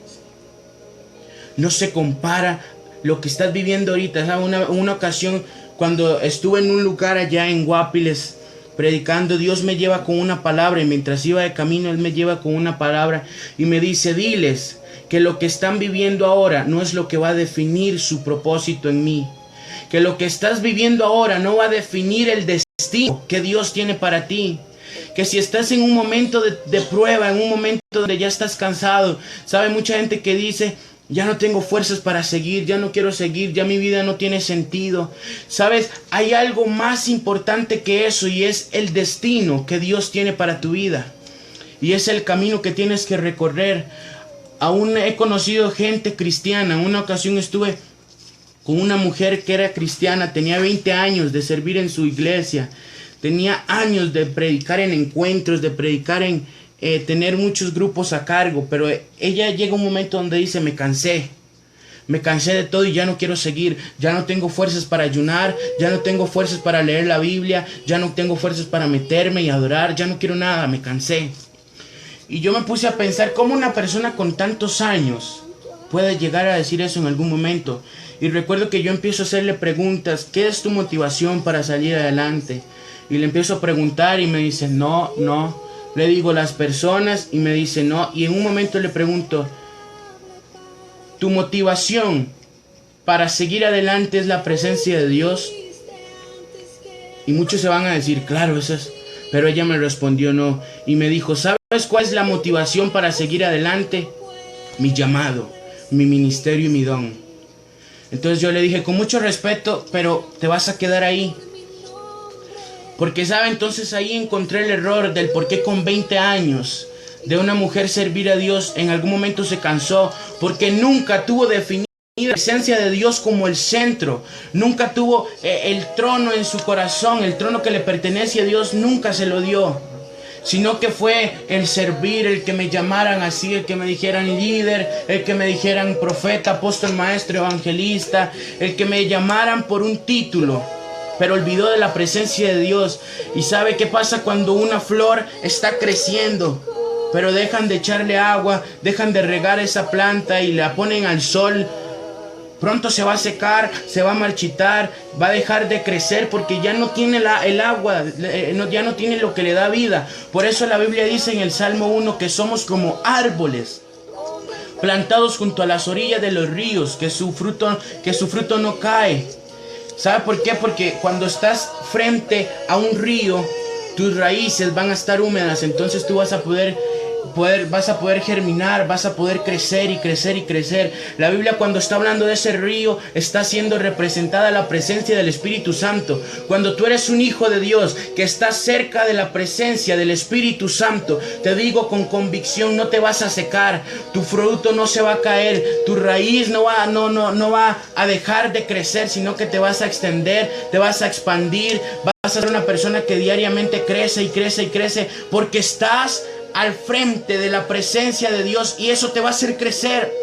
No se compara lo que estás viviendo ahorita. ¿Sabes? Una ocasión, cuando estuve en un lugar allá en Guapiles predicando, Dios me lleva con una palabra, y mientras iba de camino Él me lleva con una palabra y me dice: diles que lo que están viviendo ahora no es lo que va a definir su propósito en mí. Que lo que estás viviendo ahora no va a definir el destino que Dios tiene para ti. Que si estás en un momento de prueba, en un momento donde ya estás cansado, sabe, mucha gente que dice: ya no tengo fuerzas para seguir, ya no quiero seguir, ya mi vida no tiene sentido. Sabes, hay algo más importante que eso, y es el destino que Dios tiene para tu vida. Y es el camino que tienes que recorrer. Aún he conocido gente cristiana. En una ocasión estuve con una mujer que era cristiana, tenía 20 años de servir en su iglesia. Tenía años de predicar en encuentros, de predicar en tener muchos grupos a cargo, pero ella llega un momento donde dice: me cansé de todo y ya no quiero seguir, ya no tengo fuerzas para ayunar, ya no tengo fuerzas para leer la Biblia, ya no tengo fuerzas para meterme y adorar, ya no quiero nada, me cansé. Y yo me puse a pensar cómo una persona con tantos años puede llegar a decir eso en algún momento. Y recuerdo que yo empiezo a hacerle preguntas: ¿qué es tu motivación para salir adelante? Y le empiezo a preguntar y me dice, no. Le digo, las personas, y me dice, no. Y en un momento le pregunto, ¿tu motivación para seguir adelante es la presencia de Dios? Y muchos se van a decir, claro, eso es. Pero ella me respondió no. Y me dijo, ¿sabes cuál es la motivación para seguir adelante? Mi llamado, mi ministerio y mi don. Entonces yo le dije, con mucho respeto, pero te vas a quedar ahí. Porque sabe, entonces ahí encontré el error del por qué con 20 años de una mujer servir a Dios en algún momento se cansó. Porque nunca tuvo definida la presencia de Dios como el centro. Nunca tuvo el trono en su corazón, el trono que le pertenece a Dios, nunca se lo dio. Sino que fue el servir, el que me llamaran así, el que me dijeran líder, el que me dijeran profeta, apóstol, maestro, evangelista, el que me llamaran por un título. Pero olvidó de la presencia de Dios. ¿Y sabe qué pasa cuando una flor está creciendo? Pero dejan de echarle agua, dejan de regar esa planta y la ponen al sol. Pronto se va a secar, se va a marchitar, va a dejar de crecer porque ya no tiene el agua, ya no tiene lo que le da vida. Por eso la Biblia dice en el Salmo 1 que somos como árboles plantados junto a las orillas de los ríos, que su fruto no cae. ¿Sabe por qué? Porque cuando estás frente a un río, tus raíces van a estar húmedas, entonces tú vas a poder germinar, vas a poder crecer y crecer y crecer. La Biblia, cuando está hablando de ese río, está siendo representada la presencia del Espíritu Santo. Cuando tú eres un hijo de Dios que está cerca de la presencia del Espíritu Santo, te digo con convicción, no te vas a secar, tu fruto no se va a caer, tu raíz no va a dejar de crecer, sino que te vas a extender, te vas a expandir, vas a ser una persona que diariamente crece y crece y crece, porque estás al frente de la presencia de Dios y eso te va a hacer crecer.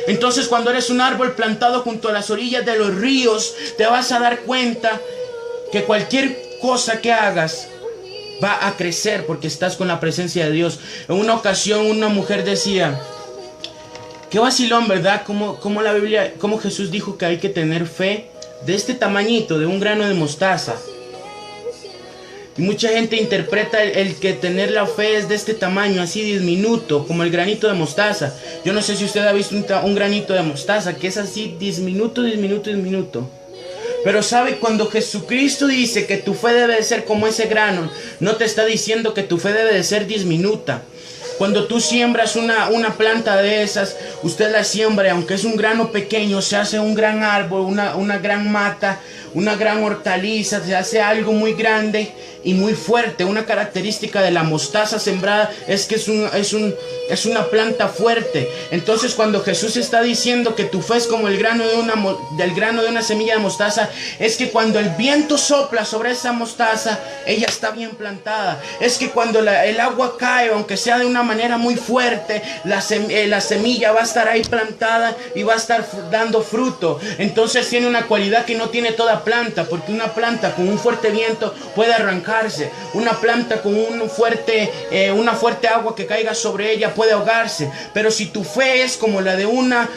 Entonces, cuando eres un árbol plantado junto a las orillas de los ríos, te vas a dar cuenta que cualquier cosa que hagas va a crecer porque estás con la presencia de Dios. En una ocasión una mujer decía, qué vacilón, ¿verdad? Como la Biblia, como Jesús dijo que hay que tener fe de este tamañito, de un grano de mostaza. Y mucha gente interpreta el que tener la fe es de este tamaño, así diminuto, como el granito de mostaza. Yo no sé si usted ha visto un granito de mostaza, que es así diminuto. Pero sabe, cuando Jesucristo dice que tu fe debe de ser como ese grano, no te está diciendo que tu fe debe de ser diminuta. Cuando tú siembras una planta de esas, usted la siembra, aunque es un grano pequeño, se hace un gran árbol, una gran mata, una gran hortaliza, se hace algo muy grande y muy fuerte. Una característica de la mostaza sembrada es que es una planta fuerte. Entonces, cuando Jesús está diciendo que tu fe es como el grano de una semilla de mostaza, es que cuando el viento sopla sobre esa mostaza, ella está bien plantada. Es que cuando el agua cae, aunque sea de una manera muy fuerte, la semilla va a estar ahí plantada y va a estar dando fruto. Entonces tiene una cualidad que no tiene toda planta, porque una planta con un fuerte viento puede arrancarse. Una planta con una fuerte agua que caiga sobre ella puede ahogarse. Pero si tu fe es como la de una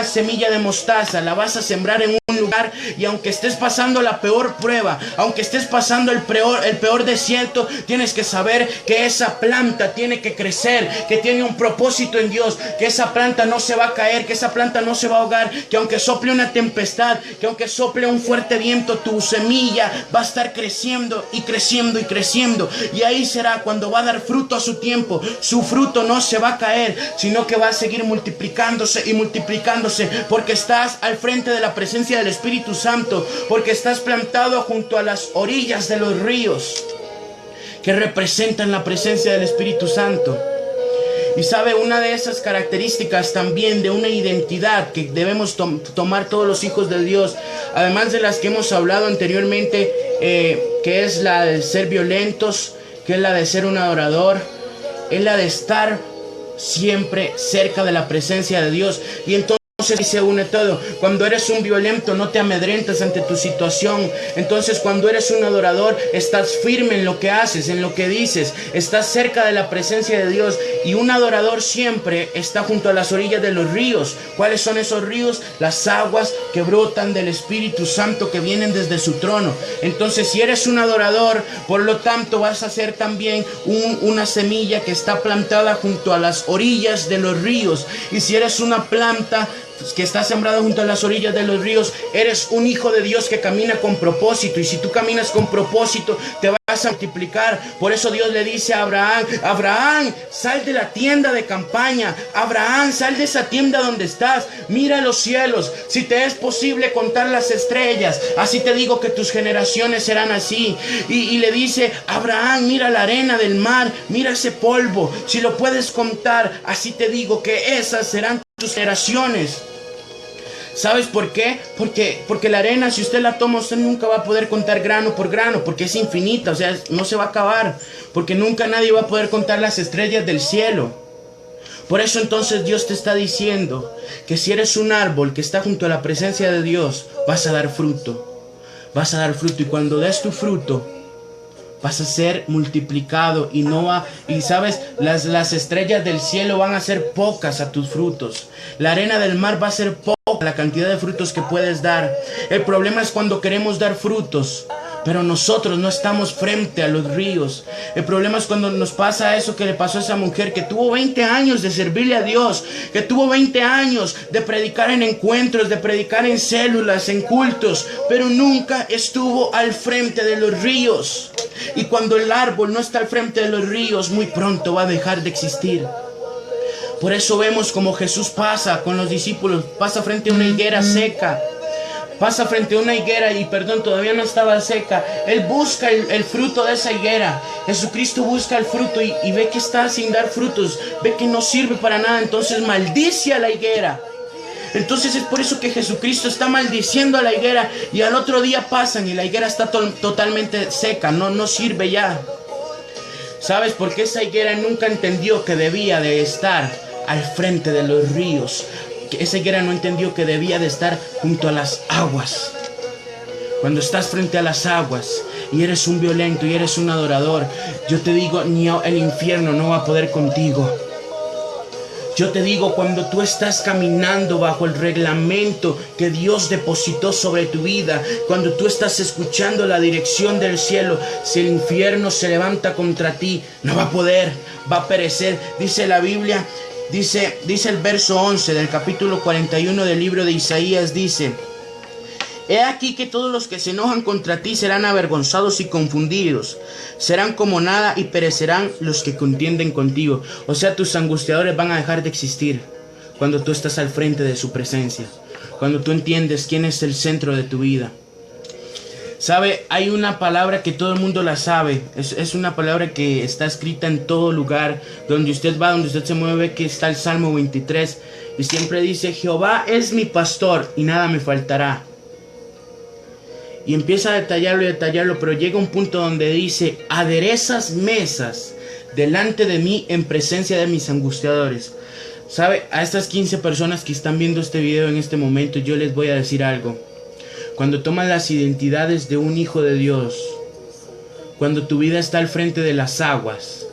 semilla de mostaza, la vas a sembrar en un lugar, y aunque estés pasando la peor prueba, aunque estés pasando el peor desierto, tienes que saber que esa planta tiene que crecer, que tiene un propósito en Dios, que esa planta no se va a caer, que esa planta no se va a ahogar, que aunque sople una tempestad, que aunque sople un fuerte viento, tu semilla va a estar creciendo y creciendo y creciendo, y ahí será cuando va a dar fruto a su tiempo. Su fruto no se va a caer, sino que va a seguir multiplicándose y multiplicándose, porque estás al frente de la presencia del Espíritu Santo, porque estás plantado junto a las orillas de los ríos que representan la presencia del Espíritu Santo. Y sabe, una de esas características también de una identidad que debemos tomar todos los hijos de Dios, además de las que hemos hablado anteriormente, que es la de ser violentos, que es la de ser un adorador, es la de estar siempre cerca de la presencia de Dios. Y entonces Entonces ahí se une todo. Cuando eres un violento, no te amedrentas ante tu situación. Entonces cuando eres un adorador, estás firme en lo que haces, en lo que dices, estás cerca de la presencia de Dios. Y un adorador siempre está junto a las orillas de los ríos. ¿Cuáles son esos ríos? Las aguas que brotan del Espíritu Santo, que vienen desde su trono. Entonces si eres un adorador, por lo tanto vas a ser también una semilla que está plantada junto a las orillas de los ríos. Y si eres una planta que está sembrado junto a las orillas de los ríos, eres un hijo de Dios que camina con propósito. Y si tú caminas con propósito, te vas a multiplicar. Por eso Dios le dice a Abraham: Abraham, sal de la tienda de campaña. Abraham, sal de esa tienda donde estás. Mira los cielos. Si te es posible contar las estrellas, así te digo que tus generaciones serán así. Y le dice: Abraham, mira la arena del mar, mira ese polvo. Si lo puedes contar, así te digo que esas serán tus generaciones. ¿Sabes por qué? Porque la arena, si usted la toma, usted nunca va a poder contar grano por grano, porque es infinita, o sea, no se va a acabar, porque nunca nadie va a poder contar las estrellas del cielo. Por eso entonces Dios te está diciendo que si eres un árbol que está junto a la presencia de Dios, vas a dar fruto. Vas a dar fruto, y cuando des tu fruto, vas a ser multiplicado. Y sabes, las estrellas del cielo van a ser pocas a tus frutos. La arena del mar va a ser poca la cantidad de frutos que puedes dar. El problema es cuando queremos dar frutos, pero nosotros no estamos frente a los ríos. El problema es cuando nos pasa eso que le pasó a esa mujer, que tuvo 20 años de servirle a Dios, que tuvo 20 años de predicar en encuentros, de predicar en células, en cultos, pero nunca estuvo al frente de los ríos. Y cuando el árbol no está al frente de los ríos, muy pronto va a dejar de existir. Por eso vemos como Jesús pasa con los discípulos, pasa frente a una higuera seca. Pasa frente a una higuera y todavía no estaba seca. Él busca el fruto de esa higuera. Jesucristo busca el fruto y ve que está sin dar frutos. Ve que no sirve para nada. Entonces maldice a la higuera. Entonces es por eso que Jesucristo está maldiciendo a la higuera. Y al otro día pasan y la higuera está totalmente seca. No sirve ya. ¿Sabes? Porque esa higuera nunca entendió que debía de estar al frente de los ríos. Esa higuera no entendió que debía de estar junto a las aguas. Cuando estás frente a las aguas y eres un violento y eres un adorador, yo te digo, ni el infierno no va a poder contigo. Yo te digo, cuando tú estás caminando bajo el reglamento que Dios depositó sobre tu vida, cuando tú estás escuchando la dirección del cielo, si el infierno se levanta contra ti, no va a poder, va a perecer. Dice la Biblia, dice el verso 11 del capítulo 41 del libro de Isaías, dice: He aquí que todos los que se enojan contra ti serán avergonzados y confundidos. Serán como nada y perecerán los que contienden contigo. O sea, tus angustiadores van a dejar de existir cuando tú estás al frente de su presencia. Cuando tú entiendes quién es el centro de tu vida. ¿Sabe? Hay una palabra que todo el mundo la sabe. Es una palabra que está escrita en todo lugar. Donde usted va, donde usted se mueve, que está el Salmo 23. Y siempre dice: Jehová es mi pastor y nada me faltará. Y empieza a detallarlo, pero llega un punto donde dice: aderezas mesas delante de mí en presencia de mis angustiadores. ¿Sabe? A estas 15 personas que están viendo este video en este momento, yo les voy a decir algo. Cuando tomas las identidades de un hijo de Dios, cuando tu vida está al frente de las aguas,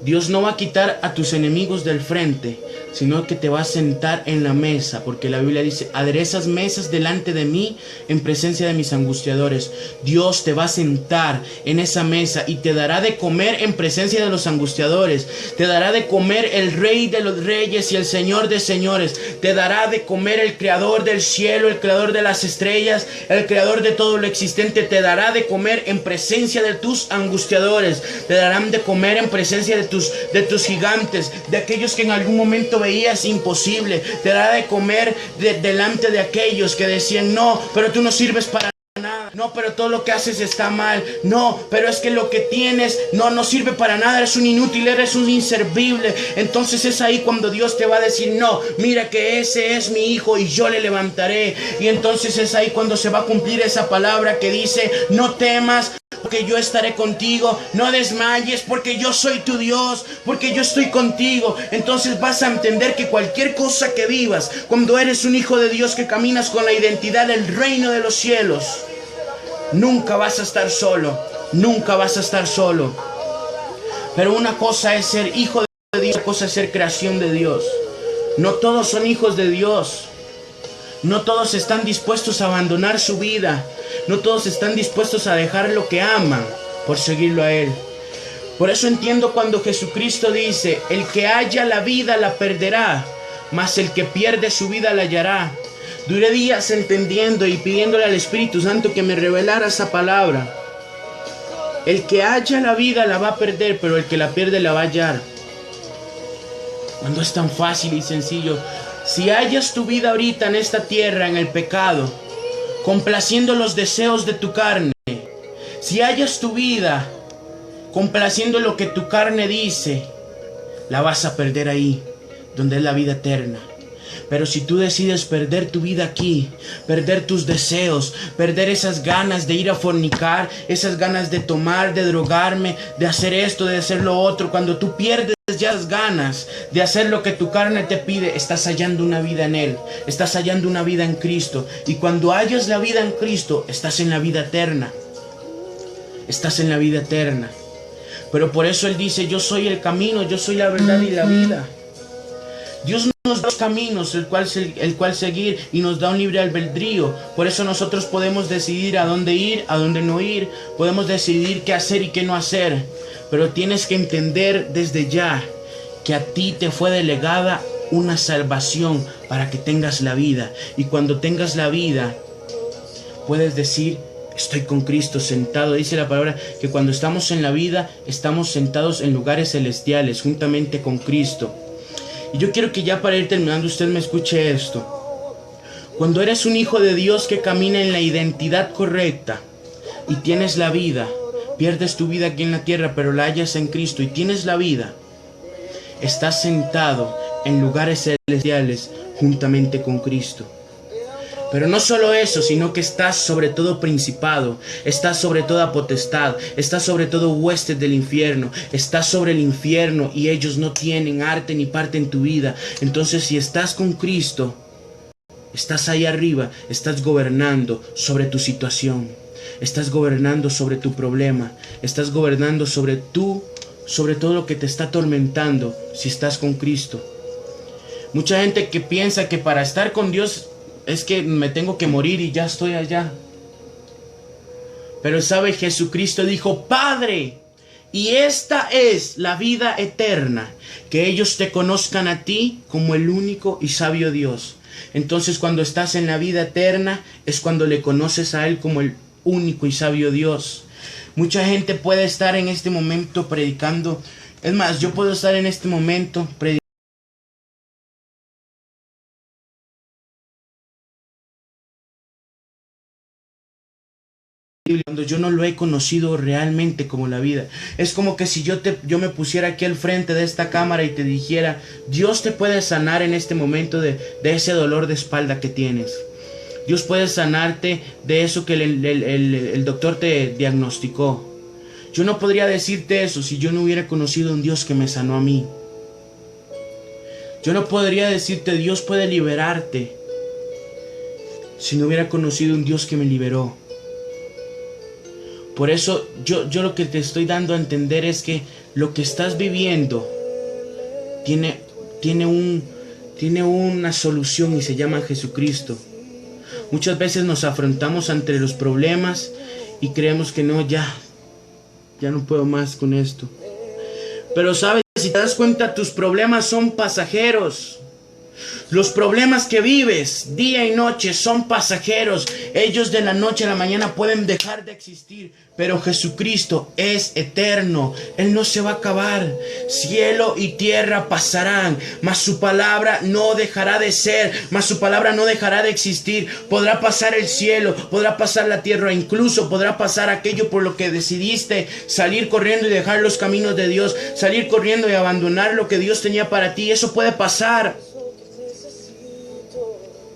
Dios no va a quitar a tus enemigos del frente, sino que te va a sentar en la mesa, porque la Biblia dice: aderezas mesas delante de mí en presencia de mis angustiadores. Dios te va a sentar en esa mesa y te dará de comer en presencia de los angustiadores. Te dará de comer el Rey de los reyes y el Señor de señores. Te dará de comer el Creador del cielo, el Creador de las estrellas, el Creador de todo lo existente. Te dará de comer en presencia de tus angustiadores. Te darán de comer en presencia de tus gigantes, de aquellos que en algún momento veías imposible. Te dará de comer delante de aquellos que decían: no, pero tú no sirves para nada. No, pero todo lo que haces está mal. No, pero es que lo que tienes no sirve para nada. Eres un inútil, eres un inservible. Entonces es ahí cuando Dios te va a decir: no, mira que ese es mi hijo y yo le levantaré. Y entonces es ahí cuando se va a cumplir esa palabra que dice: no temas, porque yo estaré contigo. No desmayes, porque yo soy tu Dios, porque yo estoy contigo. Entonces vas a entender que cualquier cosa que vivas, cuando eres un hijo de Dios que caminas con la identidad del reino de los cielos, nunca vas a estar solo, nunca vas a estar solo. Pero una cosa es ser hijo de Dios, otra cosa es ser creación de Dios. No todos son hijos de Dios. No todos están dispuestos a abandonar su vida. No todos están dispuestos a dejar lo que aman por seguirlo a Él. Por eso entiendo cuando Jesucristo dice: el que halla la vida la perderá, mas el que pierde su vida la hallará. Duré días entendiendo y pidiéndole al Espíritu Santo que me revelara esa palabra. El que halla la vida la va a perder, pero el que la pierde la va a hallar. Cuando es tan fácil y sencillo. Si hallas tu vida ahorita en esta tierra, en el pecado, complaciendo los deseos de tu carne, si hallas tu vida complaciendo lo que tu carne dice, la vas a perder ahí, donde es la vida eterna. Pero si tú decides perder tu vida aquí, perder tus deseos, perder esas ganas de ir a fornicar, esas ganas de tomar, de drogarme, de hacer esto, de hacer lo otro, cuando tú pierdes ya las ganas de hacer lo que tu carne te pide, estás hallando una vida en Él, estás hallando una vida en Cristo. Y cuando hallas la vida en Cristo, estás en la vida eterna. Estás en la vida eterna. Pero por eso Él dice: yo soy el camino, yo soy la verdad y la vida. Dios nos da los caminos, el cual seguir, y nos da un libre albedrío. Por eso nosotros podemos decidir a dónde ir, a dónde no ir. Podemos decidir qué hacer y qué no hacer. Pero tienes que entender desde ya que a ti te fue delegada una salvación para que tengas la vida. Y cuando tengas la vida, puedes decir: estoy con Cristo sentado. Dice la palabra que cuando estamos en la vida, estamos sentados en lugares celestiales, juntamente con Cristo. Y yo quiero que ya para ir terminando, usted me escuche esto. Cuando eres un hijo de Dios que camina en la identidad correcta y tienes la vida, pierdes tu vida aquí en la tierra, pero la hallas en Cristo y tienes la vida, estás sentado en lugares celestiales juntamente con Cristo. Pero no solo eso, sino que estás sobre todo principado, estás sobre toda potestad, estás sobre todo huestes del infierno, estás sobre el infierno y ellos no tienen arte ni parte en tu vida. Entonces, si estás con Cristo, estás ahí arriba, estás gobernando sobre tu situación, estás gobernando sobre tu problema, estás gobernando sobre todo lo que te está atormentando si estás con Cristo. Mucha gente que piensa que para estar con Dios es que me tengo que morir y ya estoy allá. Pero sabe, Jesucristo dijo: Padre, y esta es la vida eterna, que ellos te conozcan a ti como el único y sabio Dios. Entonces, cuando estás en la vida eterna, es cuando le conoces a Él como el único y sabio Dios. Mucha gente puede estar en este momento predicando. Es más, yo puedo estar en este momento predicando cuando yo no lo he conocido realmente como la vida. Es como que si yo me pusiera aquí al frente de esta cámara y te dijera: Dios te puede sanar en este momento de ese dolor de espalda que tienes. Dios puede sanarte de eso que el doctor te diagnosticó. Yo no podría decirte eso si yo no hubiera conocido a un Dios que me sanó a mí. Yo no podría decirte: Dios puede liberarte, si no hubiera conocido a un Dios que me liberó. Por eso yo lo que te estoy dando a entender es que lo que estás viviendo tiene una solución y se llama Jesucristo. Muchas veces nos afrontamos ante los problemas y creemos que no, ya no puedo más con esto. Pero sabes, si te das cuenta, tus problemas son pasajeros. Los problemas que vives día y noche son pasajeros. Ellos de la noche a la mañana pueden dejar de existir, pero Jesucristo es eterno. Él no se va a acabar. Cielo y tierra pasarán, mas su palabra no dejará de ser, mas su palabra no dejará de existir. Podrá pasar el cielo, podrá pasar la tierra, incluso podrá pasar aquello por lo que decidiste salir corriendo y dejar los caminos de Dios, salir corriendo y abandonar lo que Dios tenía para ti. Eso puede pasar.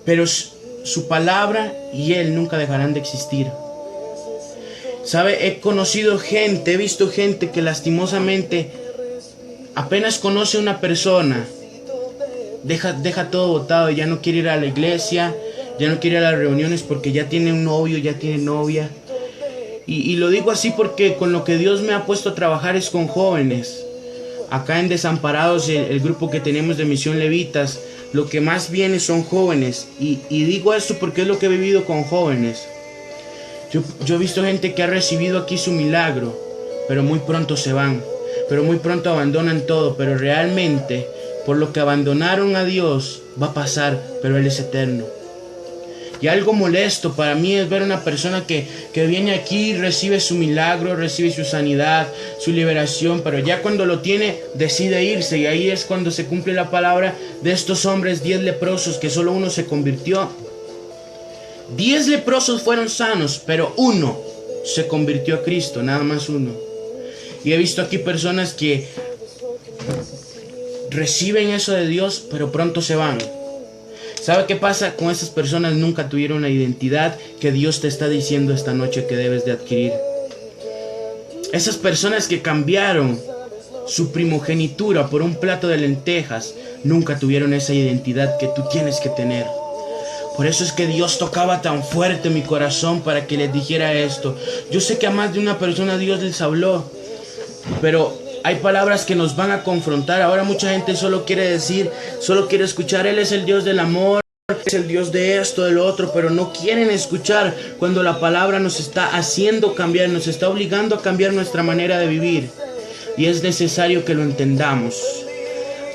Pero su palabra y Él nunca dejarán de existir. ¿Sabe? He conocido gente, he visto gente que lastimosamente apenas conoce a una persona, deja todo botado, ya no quiere ir a la iglesia, ya no quiere ir a las reuniones porque ya tiene un novio, ya tiene novia. Y lo digo así porque con lo que Dios me ha puesto a trabajar es con jóvenes. Acá en Desamparados, el grupo que tenemos de Misión Levitas, lo que más viene son jóvenes. Y digo esto porque es lo que he vivido con jóvenes. Yo he visto gente que ha recibido aquí su milagro, pero muy pronto se van, pero muy pronto abandonan todo, pero realmente por lo que abandonaron a Dios va a pasar, pero Él es eterno. Y algo molesto para mí es ver a una persona que viene aquí, recibe su milagro, recibe su sanidad, su liberación, pero ya cuando lo tiene decide irse. Y ahí es cuando se cumple la palabra de estos hombres, 10 leprosos, que solo uno se convirtió. 10 leprosos fueron sanos, pero uno se convirtió a Cristo, nada más uno. Y he visto aquí personas que reciben eso de Dios, pero pronto se van. ¿Sabe qué pasa? Con esas personas nunca tuvieron la identidad que Dios te está diciendo esta noche que debes de adquirir. Esas personas que cambiaron su primogenitura por un plato de lentejas, nunca tuvieron esa identidad que tú tienes que tener. Por eso es que Dios tocaba tan fuerte mi corazón para que les dijera esto. Yo sé que a más de una persona Dios les habló, pero hay palabras que nos van a confrontar. Ahora mucha gente solo quiere decir, solo quiere escuchar, Él es el Dios del amor, es el Dios de esto, de lo otro, pero no quieren escuchar cuando la palabra nos está haciendo cambiar, nos está obligando a cambiar nuestra manera de vivir. Y es necesario que lo entendamos.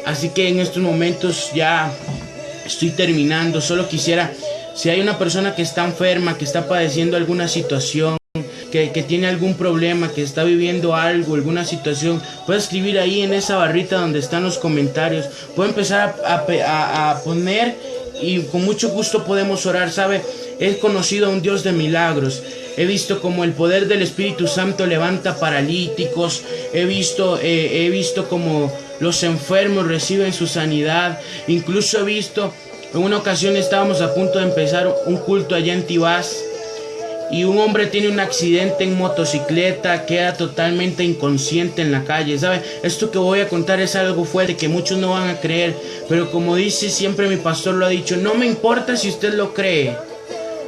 Así que en estos momentos ya estoy terminando. Solo quisiera, si hay una persona que está enferma, que está padeciendo alguna situación, que tiene algún problema, que está viviendo algo, alguna situación, puede escribir ahí en esa barrita donde están los comentarios. Puede empezar a poner y con mucho gusto podemos orar. ¿Sabe? He conocido a un Dios de milagros. He visto como el poder del Espíritu Santo levanta paralíticos. He visto como los enfermos reciben su sanidad. Incluso he visto, en una ocasión estábamos a punto de empezar un culto allá en Tibás, y un hombre tiene un accidente en motocicleta, queda totalmente inconsciente en la calle. ¿Sabe? Esto que voy a contar es algo fuerte que muchos no van a creer, pero como dice siempre mi pastor lo ha dicho, no me importa si usted lo cree,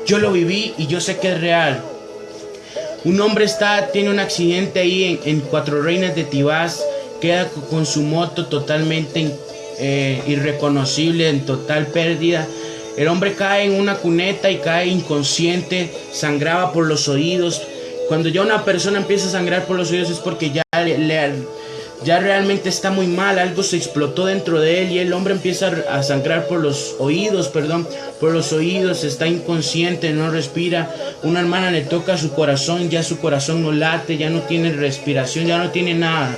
yo lo viví y yo sé que es real. Un hombre tiene un accidente ahí en Cuatro Reinas de Tibás, queda con su moto totalmente irreconocible, en total pérdida. El hombre cae en una cuneta y cae inconsciente, sangraba por los oídos. Cuando ya una persona empieza a sangrar por los oídos es porque ya realmente está muy mal, algo se explotó dentro de él y el hombre empieza a sangrar por los oídos, está inconsciente, no respira. Una hermana le toca su corazón, ya su corazón no late, ya no tiene respiración, ya no tiene nada.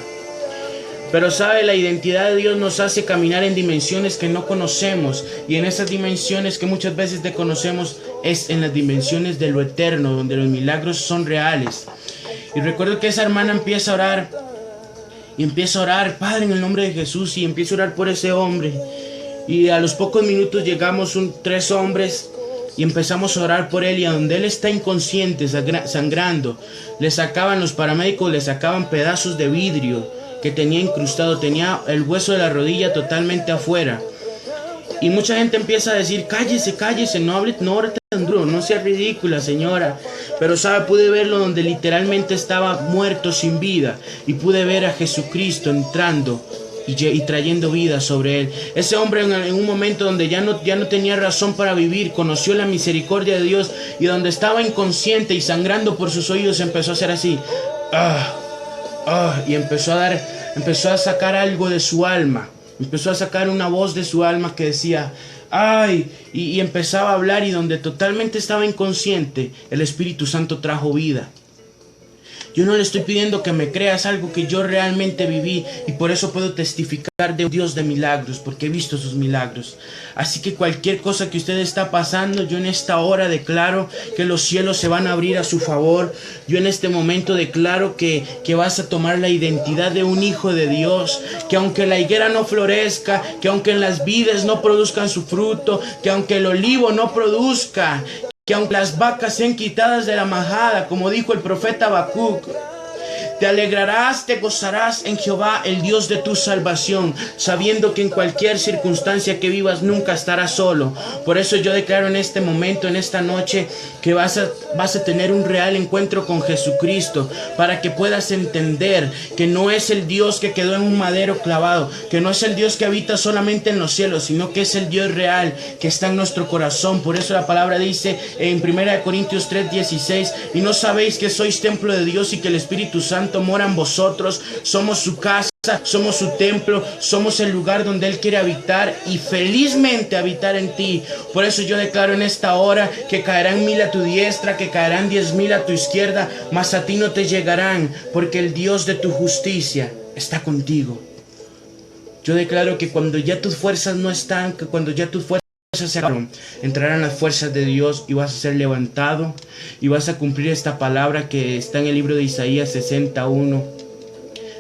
Pero sabe, la identidad de Dios nos hace caminar en dimensiones que no conocemos, y en esas dimensiones que muchas veces desconocemos es en las dimensiones de lo eterno, donde los milagros son reales. Y recuerdo que esa hermana empieza a orar, Padre, en el nombre de Jesús, y empieza a orar por ese hombre. Y a los pocos minutos llegamos 3 hombres y empezamos a orar por él, y a donde él está inconsciente, sangrando, los paramédicos le sacaban pedazos de vidrio que tenía incrustado, tenía el hueso de la rodilla totalmente afuera. Y mucha gente empieza a decir, cállese, no hable tan duro, no sea ridícula, señora. Pero sabe, pude verlo donde literalmente estaba muerto, sin vida, y pude ver a Jesucristo entrando y trayendo vida sobre él. Ese hombre en un momento donde ya no tenía razón para vivir, conoció la misericordia de Dios, y donde estaba inconsciente y sangrando por sus oídos, empezó a hacer así, y empezó a sacar algo de su alma, empezó a sacar una voz de su alma que decía, ¡ay! Y empezaba a hablar, y donde totalmente estaba inconsciente, el Espíritu Santo trajo vida. Yo no le estoy pidiendo que me creas, algo que yo realmente viví, y por eso puedo testificar de un Dios de milagros, porque he visto sus milagros. Así que cualquier cosa que usted está pasando, yo en esta hora declaro que los cielos se van a abrir a su favor. Yo en este momento declaro que vas a tomar la identidad de un hijo de Dios, que aunque la higuera no florezca, que aunque las vides no produzcan su fruto, que aunque el olivo no produzca, que aunque las vacas sean quitadas de la majada, como dijo el profeta Habacuc, te alegrarás, te gozarás en Jehová, el Dios de tu salvación, sabiendo que en cualquier circunstancia que vivas nunca estarás solo. Por eso yo declaro en este momento, en esta noche, que vas a tener un real encuentro con Jesucristo, para que puedas entender que no es el Dios que quedó en un madero clavado, que no es el Dios que habita solamente en los cielos, sino que es el Dios real que está en nuestro corazón. Por eso la palabra dice en 1 Corintios 3:16, y no sabéis que sois templo de Dios y que el Espíritu Santo mora en vosotros. Somos su casa, somos su templo, somos el lugar donde Él quiere habitar y felizmente habitar en ti. Por eso yo declaro en esta hora que caerán 1000 a tu diestra, que caerán 10,000 a tu izquierda, mas a ti no te llegarán, porque el Dios de tu justicia está contigo. Yo declaro que cuando ya tus fuerzas no están, que cuando ya tus fuerzas se acabaron, entrarán las fuerzas de Dios y vas a ser levantado y vas a cumplir esta palabra que está en el libro de Isaías 61.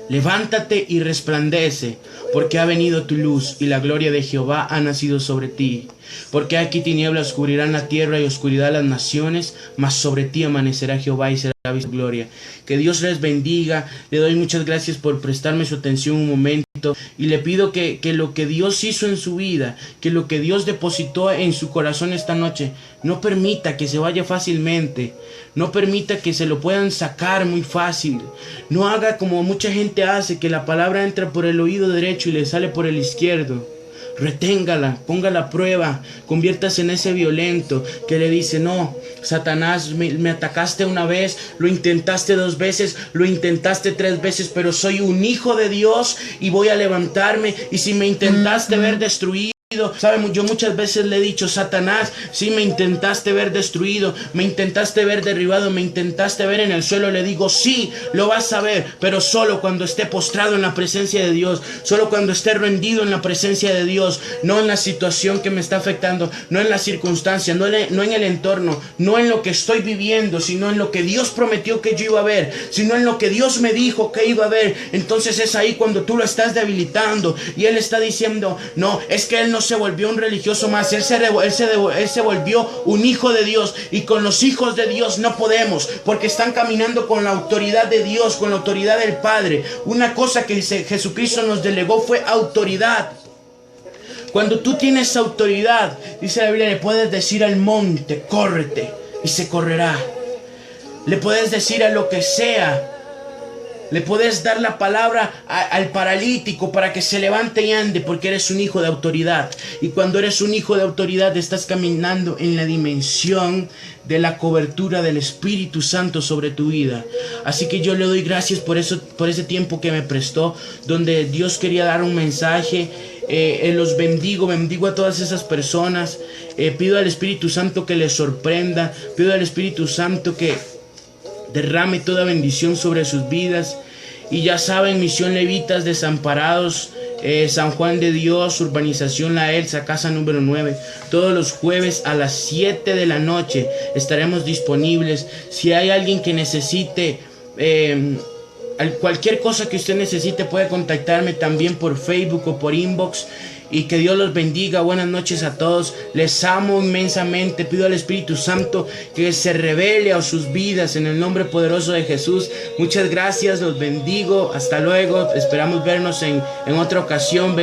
Levántate y resplandece, porque ha venido tu luz y la gloria de Jehová ha nacido sobre ti. Porque aquí tinieblas cubrirán la tierra y oscuridad las naciones, mas sobre ti amanecerá Jehová y será vista su gloria. Que Dios les bendiga. Le doy muchas gracias por prestarme su atención un momento y le pido que lo que Dios hizo en su vida, que lo que Dios depositó en su corazón esta noche, no permita que se vaya fácilmente, no permita que se lo puedan sacar muy fácil. No haga como mucha gente hace, que la palabra entra por el oído derecho y le sale por el izquierdo. Reténgala, póngala a prueba, conviértase en ese violento que le dice: no, Satanás, me atacaste una vez, lo intentaste 2 veces, lo intentaste 3 veces, pero soy un hijo de Dios y voy a levantarme. Y si me intentaste ver destruido, ¿saben? Yo muchas veces le he dicho: Satanás, si me intentaste ver destruido, me intentaste ver derribado, me intentaste ver en el suelo, le digo: sí, lo vas a ver, pero solo cuando esté postrado en la presencia de Dios, solo cuando esté rendido en la presencia de Dios, no en la situación que me está afectando, no en la circunstancia, no en el entorno, no en lo que estoy viviendo, sino en lo que Dios prometió que yo iba a ver, sino en lo que Dios me dijo que iba a ver. Entonces es ahí cuando tú lo estás debilitando y Él está diciendo: no, es que Él no se volvió un religioso más, él se volvió un hijo de Dios, y con los hijos de Dios no podemos, porque están caminando con la autoridad de Dios, con la autoridad del Padre. Una cosa que Jesucristo nos delegó fue autoridad. Cuando tú tienes autoridad, dice la Biblia, le puedes decir al monte: córrete, y se correrá. Le puedes decir a lo que sea, le puedes dar la palabra al paralítico para que se levante y ande, porque eres un hijo de autoridad. Y cuando eres un hijo de autoridad, estás caminando en la dimensión de la cobertura del Espíritu Santo sobre tu vida. Así que yo le doy gracias por ese tiempo que me prestó, donde Dios quería dar un mensaje. Los bendigo a todas esas personas. Pido al Espíritu Santo que les sorprenda. Pido al Espíritu Santo que derrame toda bendición sobre sus vidas. Y ya saben, Misión Levitas Desamparados, San Juan de Dios, Urbanización La Elsa, casa número 9. Todos los jueves a las 7 de la noche estaremos disponibles. Si hay alguien que necesite cualquier cosa que usted necesite, puede contactarme también por Facebook o por inbox. Y que Dios los bendiga. Buenas noches a todos. Les amo inmensamente. Pido al Espíritu Santo que se revele a sus vidas en el nombre poderoso de Jesús. Muchas gracias. Los bendigo. Hasta luego. Esperamos vernos en otra ocasión.